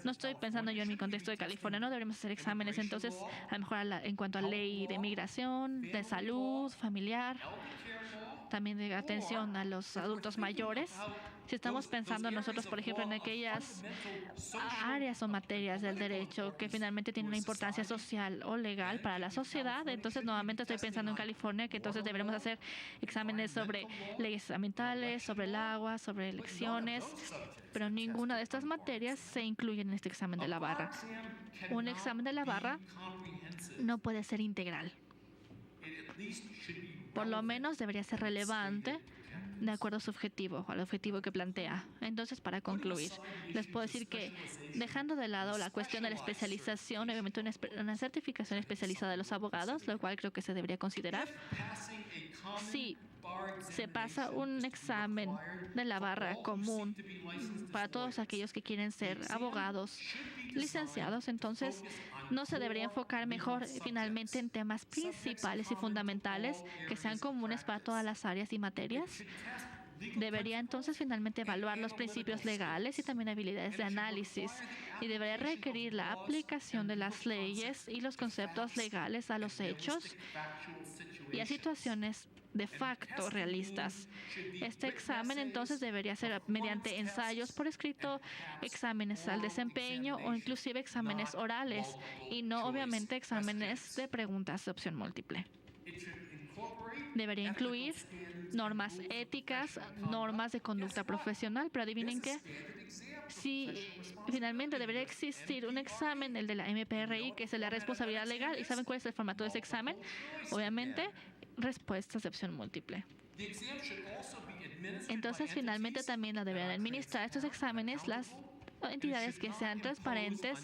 No estoy pensando yo en mi contexto de California, no deberíamos hacer exámenes, entonces a lo mejor en cuanto a ley de migración, de salud, familiar, también de atención a los adultos mayores. Si estamos pensando nosotros, por ejemplo, en aquellas áreas o materias del derecho que finalmente tienen una importancia social o legal para la sociedad, entonces nuevamente estoy pensando en California, que entonces deberemos hacer exámenes sobre leyes ambientales, sobre el agua, sobre elecciones, pero ninguna de estas materias se incluye en este examen de la barra. Un examen de la barra no puede ser integral. Por lo menos debería ser relevante de acuerdo a su objetivo, al objetivo que plantea. Entonces, para concluir, les puedo decir que, dejando de lado la cuestión de la especialización, obviamente una certificación especializada de los abogados, lo cual creo que se debería considerar, si se pasa un examen de la barra común para todos aquellos que quieren ser abogados licenciados, entonces no se debería enfocar mejor finalmente en temas principales y fundamentales que sean comunes para todas las áreas y materias. Debería entonces finalmente evaluar los principios legales y también habilidades de análisis, y debería requerir la aplicación de las leyes y los conceptos legales a los hechos y a situaciones de facto realistas. Este examen entonces debería ser mediante ensayos por escrito, exámenes al desempeño o inclusive exámenes orales, y no obviamente exámenes de preguntas de opción múltiple. Debería incluir normas éticas, normas de conducta profesional, pero adivinen qué, si finalmente debería existir un examen, el de la MPRI, que es la responsabilidad legal, ¿y saben cuál es el formato de ese examen? Obviamente, respuestas de opción múltiple. Entonces, finalmente también la deberán administrar estos exámenes las entidades que sean transparentes,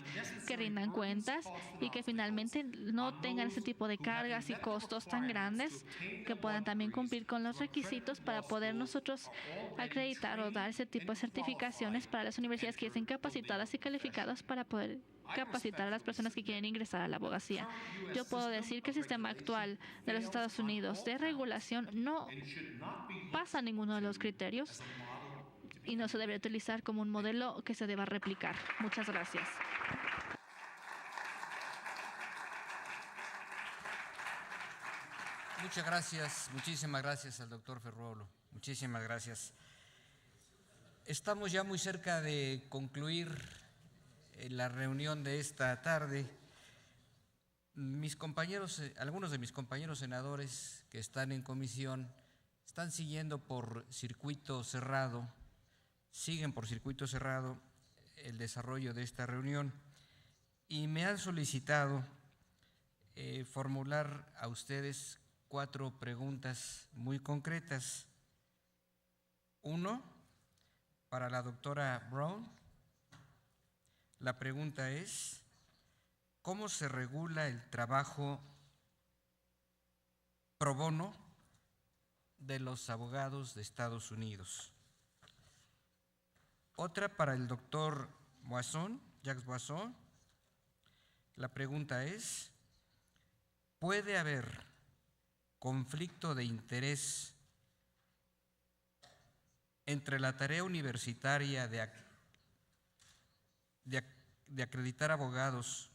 que rindan cuentas y que finalmente no tengan ese tipo de cargas y costos tan grandes, que puedan también cumplir con los requisitos para poder nosotros acreditar o dar ese tipo de certificaciones para las universidades que estén capacitadas y calificadas para poder capacitar a las personas que quieren ingresar a la abogacía. Yo puedo decir que el sistema actual de los Estados Unidos de regulación no pasa ninguno de los criterios y no se debe utilizar como un modelo que se deba replicar. Muchas gracias. Muchas gracias, muchísimas gracias al doctor Ferruolo. Muchísimas gracias. Estamos ya muy cerca de concluir la reunión de esta tarde. Mis compañeros, algunos de mis compañeros senadores que están en comisión están siguiendo por circuito cerrado, siguen por circuito cerrado el desarrollo de esta reunión y me han solicitado formular a ustedes 4 preguntas muy concretas. 1, para la doctora Brown. La pregunta es: ¿cómo se regula el trabajo pro bono de los abogados de Estados Unidos? Otra para el doctor Boisson, Jacques Boisson. La pregunta es: ¿puede haber conflicto de interés entre la tarea universitaria de acreditar abogados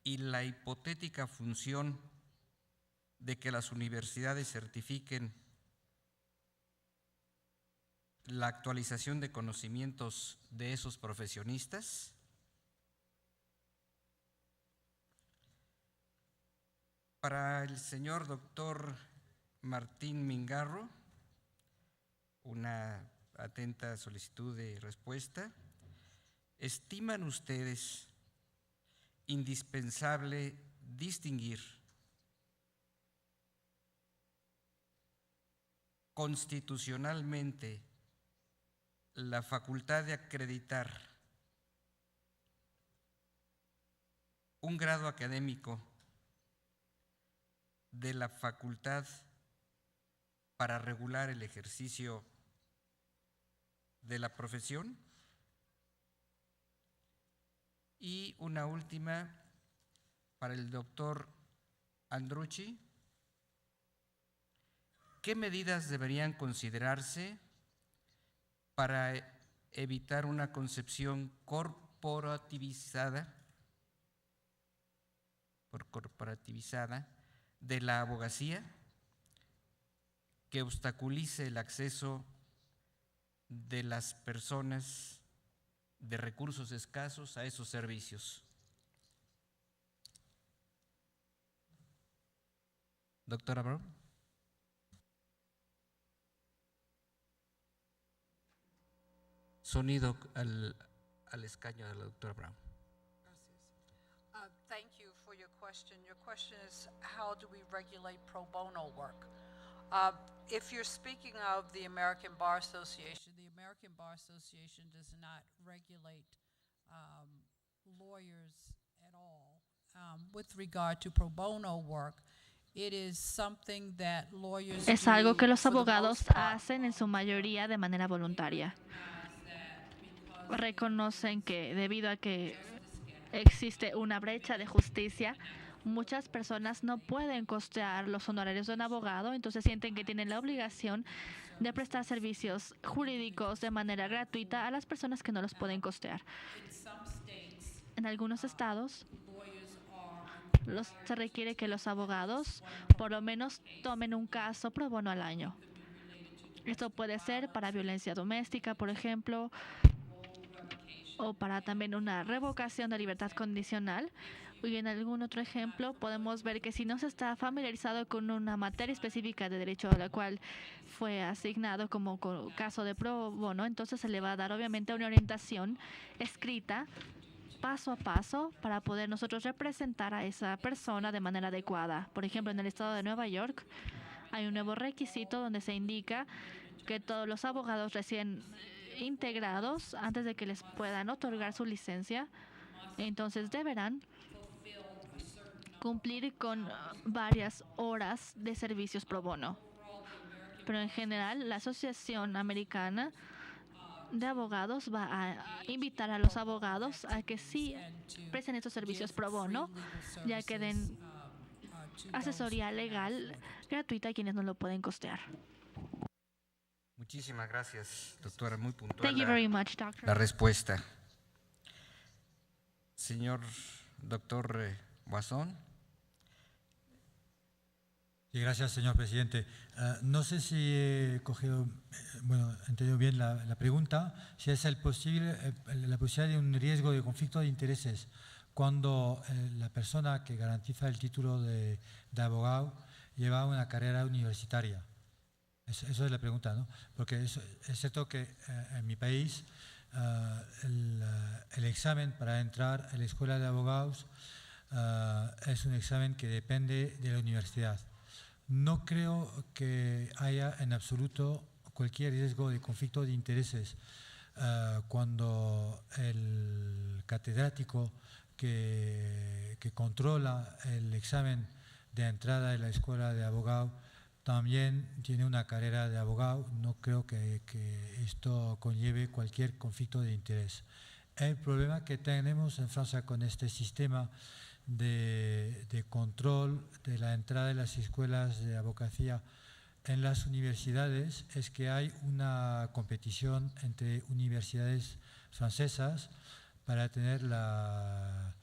y la hipotética función de que las universidades certifiquen la actualización de conocimientos de esos profesionistas? Para el señor doctor Martín Mingarro, una atenta solicitud de respuesta. ¿Estiman ustedes indispensable distinguir constitucionalmente la facultad de acreditar un grado académico de la facultad para regular el ejercicio de la profesión? Y una última para el doctor Andrucci. ¿Qué medidas deberían considerarse para evitar una concepción corporativizada de la abogacía que obstaculice el acceso de las personas de recursos escasos a esos servicios? Doctora Brown. Sonido al escaño de la doctora Brown. Thank you for your question. Your question is, how do we regulate pro bono work? If you're speaking of the American Bar Association does not regulate lawyers at all. With regard to pro bono work, it is something that lawyers Es do algo que los for the abogados most part. hacen en su mayoría de manera voluntaria. Reconocen que debido a que existe una brecha de justicia, muchas personas no pueden costear los honorarios de un abogado, entonces sienten que tienen la obligación de prestar servicios jurídicos de manera gratuita a las personas que no los pueden costear. En algunos estados se requiere que los abogados por lo menos tomen un caso pro bono al año. Esto puede ser para violencia doméstica, por ejemplo, o para también una revocación de libertad condicional. Y en algún otro ejemplo podemos ver que si no se está familiarizado con una materia específica de derecho a la cual fue asignado como caso de pro bono, entonces se le va a dar obviamente una orientación escrita paso a paso para poder nosotros representar a esa persona de manera adecuada. Por ejemplo, en el estado de Nueva York hay un nuevo requisito donde se indica que todos los abogados recién integrados, antes de que les puedan otorgar su licencia, entonces deberán cumplir con varias horas de servicios pro bono. Pero en general, la Asociación Americana de Abogados va a invitar a los abogados a que sí presten estos servicios pro bono, ya que den asesoría legal gratuita a quienes no lo pueden costear. Muchísimas gracias, doctora. Muy puntual Thank you very much, doctor. la respuesta. Señor doctor Boisson. Sí, gracias, señor presidente. No sé si he entendido bien la pregunta, si es la posibilidad de un riesgo de conflicto de intereses cuando la persona que garantiza el título de abogado lleva una carrera universitaria. Eso es la pregunta, ¿no? Porque es cierto que en mi país el examen para entrar a la escuela de abogados es un examen que depende de la universidad. No creo que haya en absoluto cualquier riesgo de conflicto de intereses cuando el catedrático que controla el examen de entrada de la escuela de abogado también tiene una carrera de abogado. No creo que esto conlleve cualquier conflicto de interés. El problema que tenemos en Francia con este sistema de control de la entrada de las escuelas de abogacía en las universidades es que hay una competición entre universidades francesas para tener la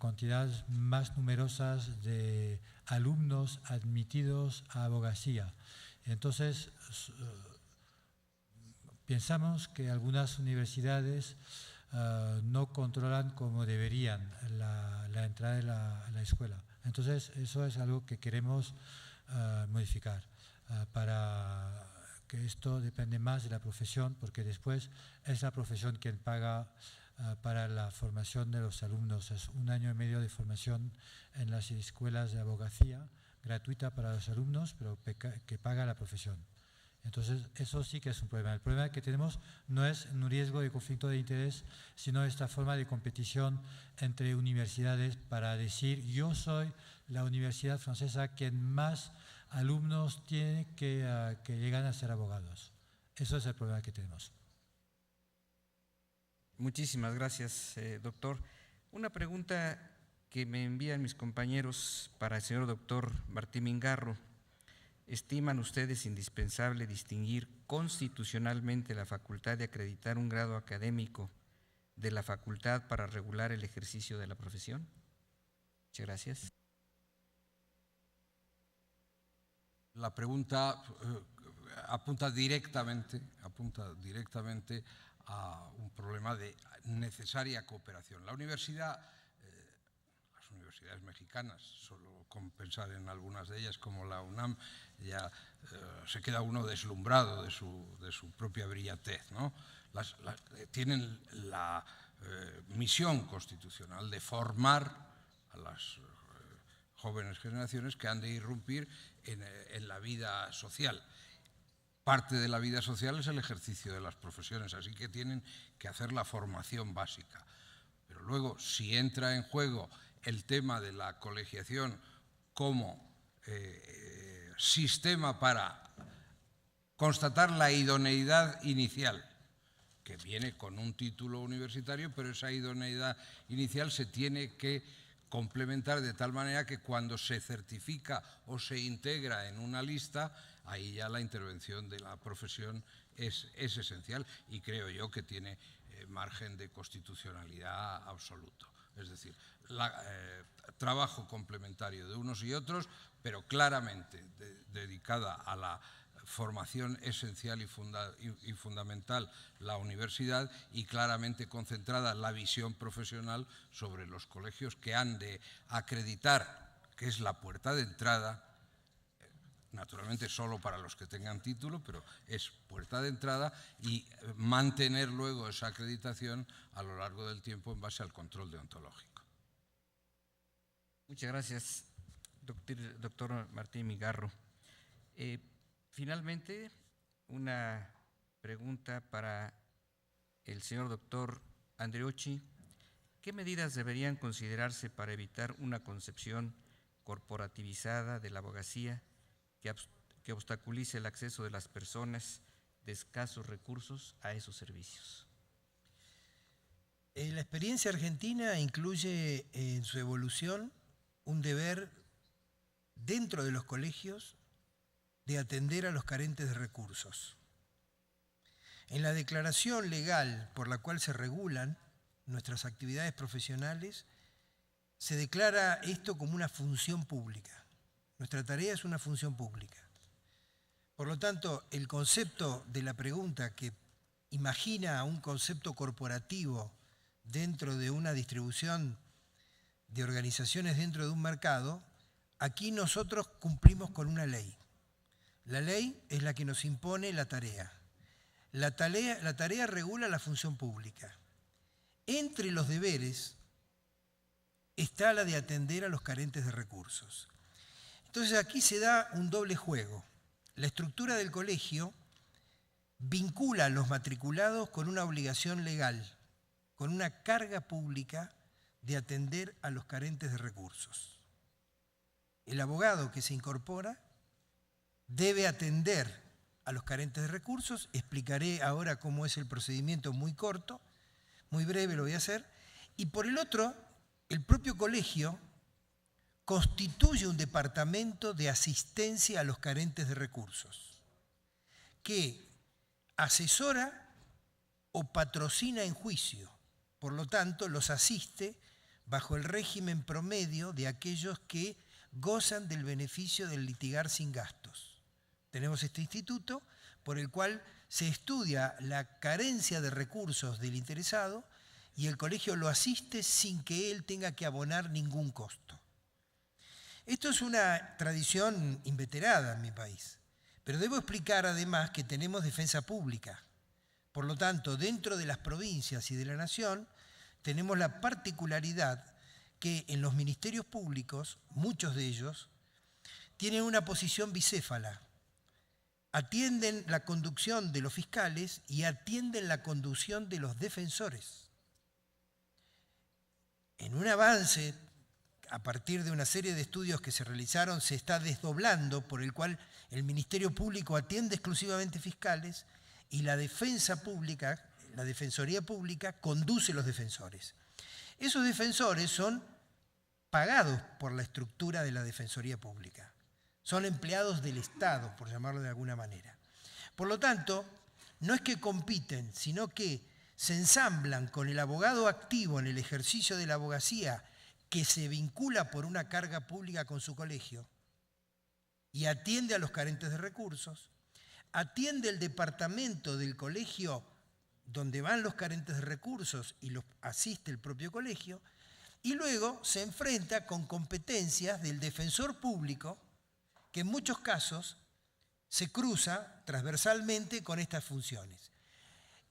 cantidad más numerosa de alumnos admitidos a abogacía. Entonces, pensamos que algunas universidades no controlan como deberían la entrada a la escuela. Entonces, eso es algo que queremos modificar para que esto depende más de la profesión, porque después es la profesión quien paga para la formación de los alumnos. Es 1 año y medio de formación en las escuelas de abogacía, gratuita para los alumnos, pero que paga la profesión. Entonces, eso sí que es un problema. El problema que tenemos no es un riesgo de conflicto de interés, sino esta forma de competición entre universidades para decir, yo soy la universidad francesa quien más alumnos tiene que llegan a ser abogados. Eso es el problema que tenemos. Muchísimas gracias, doctor. Una pregunta que me envían mis compañeros para el señor doctor Martín Mingarro. ¿Estiman ustedes indispensable distinguir constitucionalmente la facultad de acreditar un grado académico de la facultad para regular el ejercicio de la profesión? Muchas gracias. La pregunta apunta directamente a un problema de necesaria cooperación. Las universidades mexicanas, solo con pensar en algunas de ellas como la UNAM, ya se queda uno deslumbrado de su propia brillantez, ¿no? Tienen la misión constitucional de formar a las jóvenes generaciones que han de irrumpir en la vida social. Parte de la vida social es el ejercicio de las profesiones, así que tienen que hacer la formación básica. Pero luego, si entra en juego el tema de la colegiación como sistema para constatar la idoneidad inicial, que viene con un título universitario, pero esa idoneidad inicial se tiene que complementar de tal manera que cuando se certifica o se integra en una lista, ahí ya la intervención de la profesión es esencial y creo yo que tiene margen de constitucionalidad absoluto. Es decir, trabajo complementario de unos y otros, pero claramente dedicada a la formación esencial y fundamental la universidad y claramente concentrada la visión profesional sobre los colegios que han de acreditar, que es la puerta de entrada, naturalmente solo para los que tengan título, pero es puerta de entrada y mantener luego esa acreditación a lo largo del tiempo en base al control deontológico. Muchas gracias, doctor Martín Mingarro. Finalmente, una pregunta para el señor doctor Andreucci. ¿Qué medidas deberían considerarse para evitar una concepción corporativizada de la abogacía que obstaculice el acceso de las personas de escasos recursos a esos servicios? La experiencia argentina incluye en su evolución un deber dentro de los colegios de atender a los carentes de recursos. En la declaración legal por la cual se regulan nuestras actividades profesionales, se declara esto como una función pública. Nuestra tarea es una función pública. Por lo tanto, el concepto de la pregunta que imagina un concepto corporativo dentro de una distribución de organizaciones dentro de un mercado, aquí nosotros cumplimos con una ley. La ley es la que nos impone la tarea. La tarea regula la función pública. Entre los deberes está la de atender a los carentes de recursos. Entonces aquí se da un doble juego. La estructura del colegio vincula a los matriculados con una obligación legal, con una carga pública de atender a los carentes de recursos. El abogado que se incorpora debe atender a los carentes de recursos. Explicaré ahora cómo es el procedimiento muy corto, muy breve lo voy a hacer. Y por el otro, el propio colegio constituye un departamento de asistencia a los carentes de recursos, que asesora o patrocina en juicio, por lo tanto los asiste bajo el régimen promedio de aquellos que gozan del beneficio del litigar sin gastos. Tenemos este instituto por el cual se estudia la carencia de recursos del interesado y el colegio lo asiste sin que él tenga que abonar ningún costo. Esto es una tradición inveterada en mi país, pero debo explicar además que tenemos defensa pública. Por lo tanto, dentro de las provincias y de la nación, tenemos la particularidad que en los ministerios públicos, muchos de ellos, tienen una posición bicéfala. Atienden la conducción de los fiscales y atienden la conducción de los defensores. En un avance, a partir de una serie de estudios que se realizaron, se está desdoblando, por el cual el Ministerio Público atiende exclusivamente fiscales y la defensa pública, la Defensoría Pública, conduce los defensores. Esos defensores son pagados por la estructura de la Defensoría Pública. Son empleados del Estado, por llamarlo de alguna manera. Por lo tanto, no es que compiten, sino que se ensamblan con el abogado activo en el ejercicio de la abogacía que se vincula por una carga pública con su colegio y atiende a los carentes de recursos, atiende el departamento del colegio donde van los carentes de recursos y los asiste el propio colegio, y luego se enfrenta con competencias del defensor público, que en muchos casos se cruza transversalmente con estas funciones.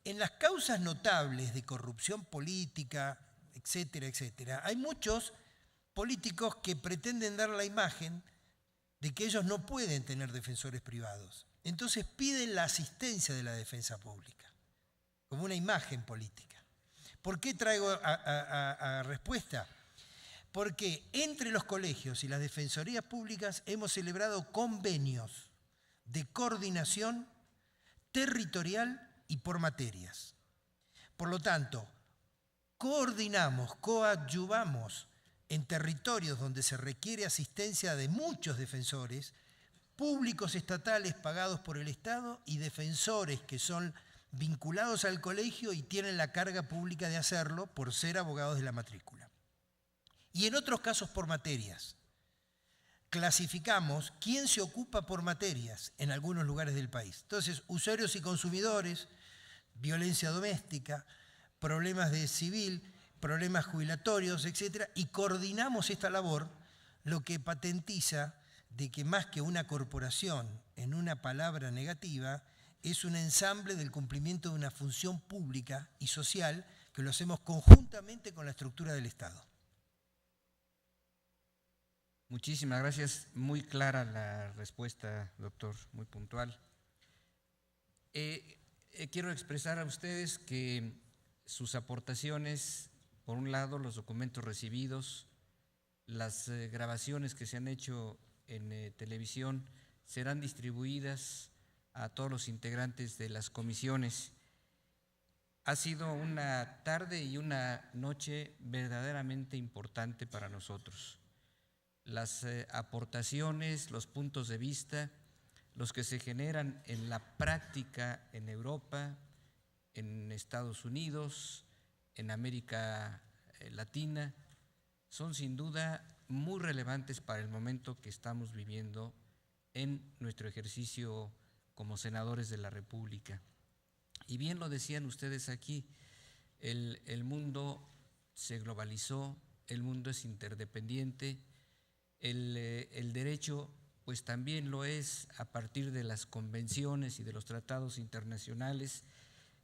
En las causas notables de corrupción política, etcétera, etcétera, hay muchos políticos que pretenden dar la imagen de que ellos no pueden tener defensores privados. Entonces piden la asistencia de la defensa pública, como una imagen política. ¿Por qué traigo a respuesta? Porque entre los colegios y las defensorías públicas hemos celebrado convenios de coordinación territorial y por materias. Por lo tanto, coordinamos, coadyuvamos en territorios donde se requiere asistencia de muchos defensores, públicos estatales pagados por el Estado y defensores que son vinculados al colegio y tienen la carga pública de hacerlo por ser abogados de la matrícula. Y en otros casos por materias. Clasificamos quién se ocupa por materias en algunos lugares del país. Entonces, usuarios y consumidores, violencia doméstica, problemas de civil, problemas jubilatorios, etc. Y coordinamos esta labor, lo que patentiza de que más que una corporación en una palabra negativa, es un ensamble del cumplimiento de una función pública y social que lo hacemos conjuntamente con la estructura del Estado. Muchísimas gracias. Muy clara la respuesta, doctor, muy puntual. Quiero expresar a ustedes que sus aportaciones, por un lado, los documentos recibidos, las grabaciones que se han hecho en televisión, serán distribuidas a todos los integrantes de las comisiones. Ha sido una tarde y una noche verdaderamente importante para nosotros. Las aportaciones, los puntos de vista, los que se generan en la práctica en Europa, en Estados Unidos, en América Latina, son sin duda muy relevantes para el momento que estamos viviendo en nuestro ejercicio como senadores de la República. Y bien lo decían ustedes aquí, el mundo se globalizó, el mundo es interdependiente, el derecho pues también lo es a partir de las convenciones y de los tratados internacionales,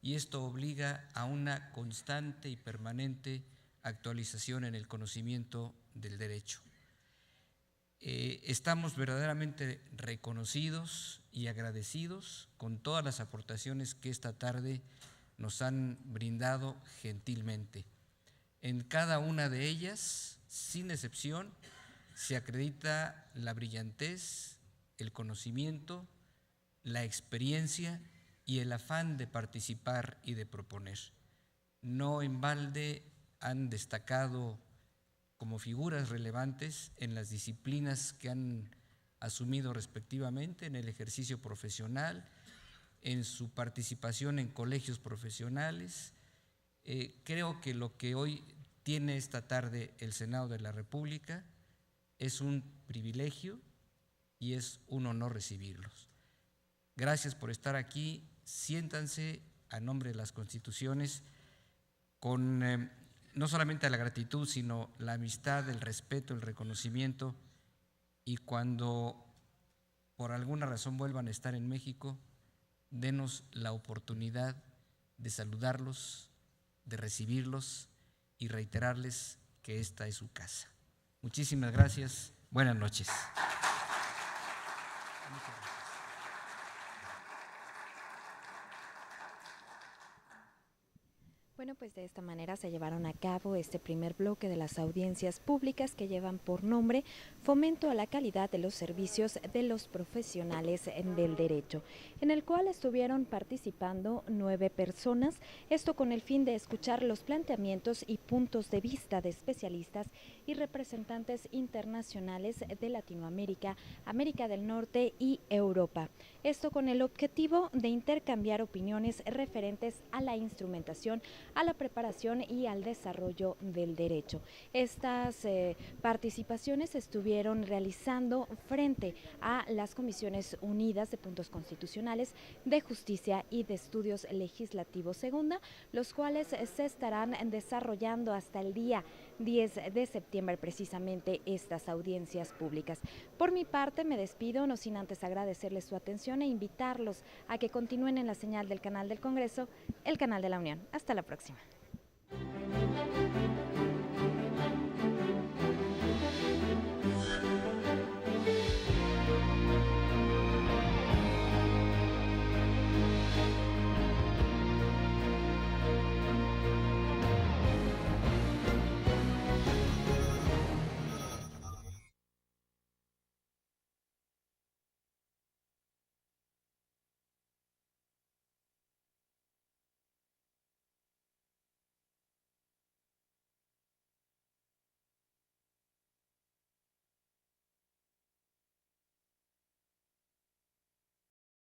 y esto obliga a una constante y permanente actualización en el conocimiento del derecho. Estamos verdaderamente reconocidos y agradecidos con todas las aportaciones que esta tarde nos han brindado gentilmente. En cada una de ellas, sin excepción, se acredita la brillantez, el conocimiento, la experiencia y el afán de participar y de proponer. No en balde han destacado como figuras relevantes en las disciplinas que han asumido respectivamente en el ejercicio profesional, en su participación en colegios profesionales. Creo que lo que hoy tiene esta tarde el Senado de la República es un privilegio y es un honor recibirlos. Gracias por estar aquí. Siéntanse a nombre de las constituciones con no solamente la gratitud, sino la amistad, el respeto, el reconocimiento, y cuando por alguna razón vuelvan a estar en México, denos la oportunidad de saludarlos, de recibirlos y reiterarles que esta es su casa. Muchísimas gracias. Buenas noches. Bueno, pues de esta manera se llevaron a cabo este primer bloque de las audiencias públicas que llevan por nombre Fomento a la calidad de los servicios de los profesionales del derecho, en el cual estuvieron participando 9 personas, esto con el fin de escuchar los planteamientos y puntos de vista de especialistas y representantes internacionales de Latinoamérica, América del Norte y Europa. Esto con el objetivo de intercambiar opiniones referentes a la instrumentación, a la preparación y al desarrollo del derecho. Estas participaciones se estuvieron realizando frente a las Comisiones Unidas de Puntos Constitucionales, de Justicia y de Estudios Legislativos Segunda, los cuales se estarán desarrollando hasta el día 10 de septiembre precisamente estas audiencias públicas. Por mi parte me despido, no sin antes agradecerles su atención e invitarlos a que continúen en la señal del canal del Congreso, el canal de la Unión. Hasta la próxima.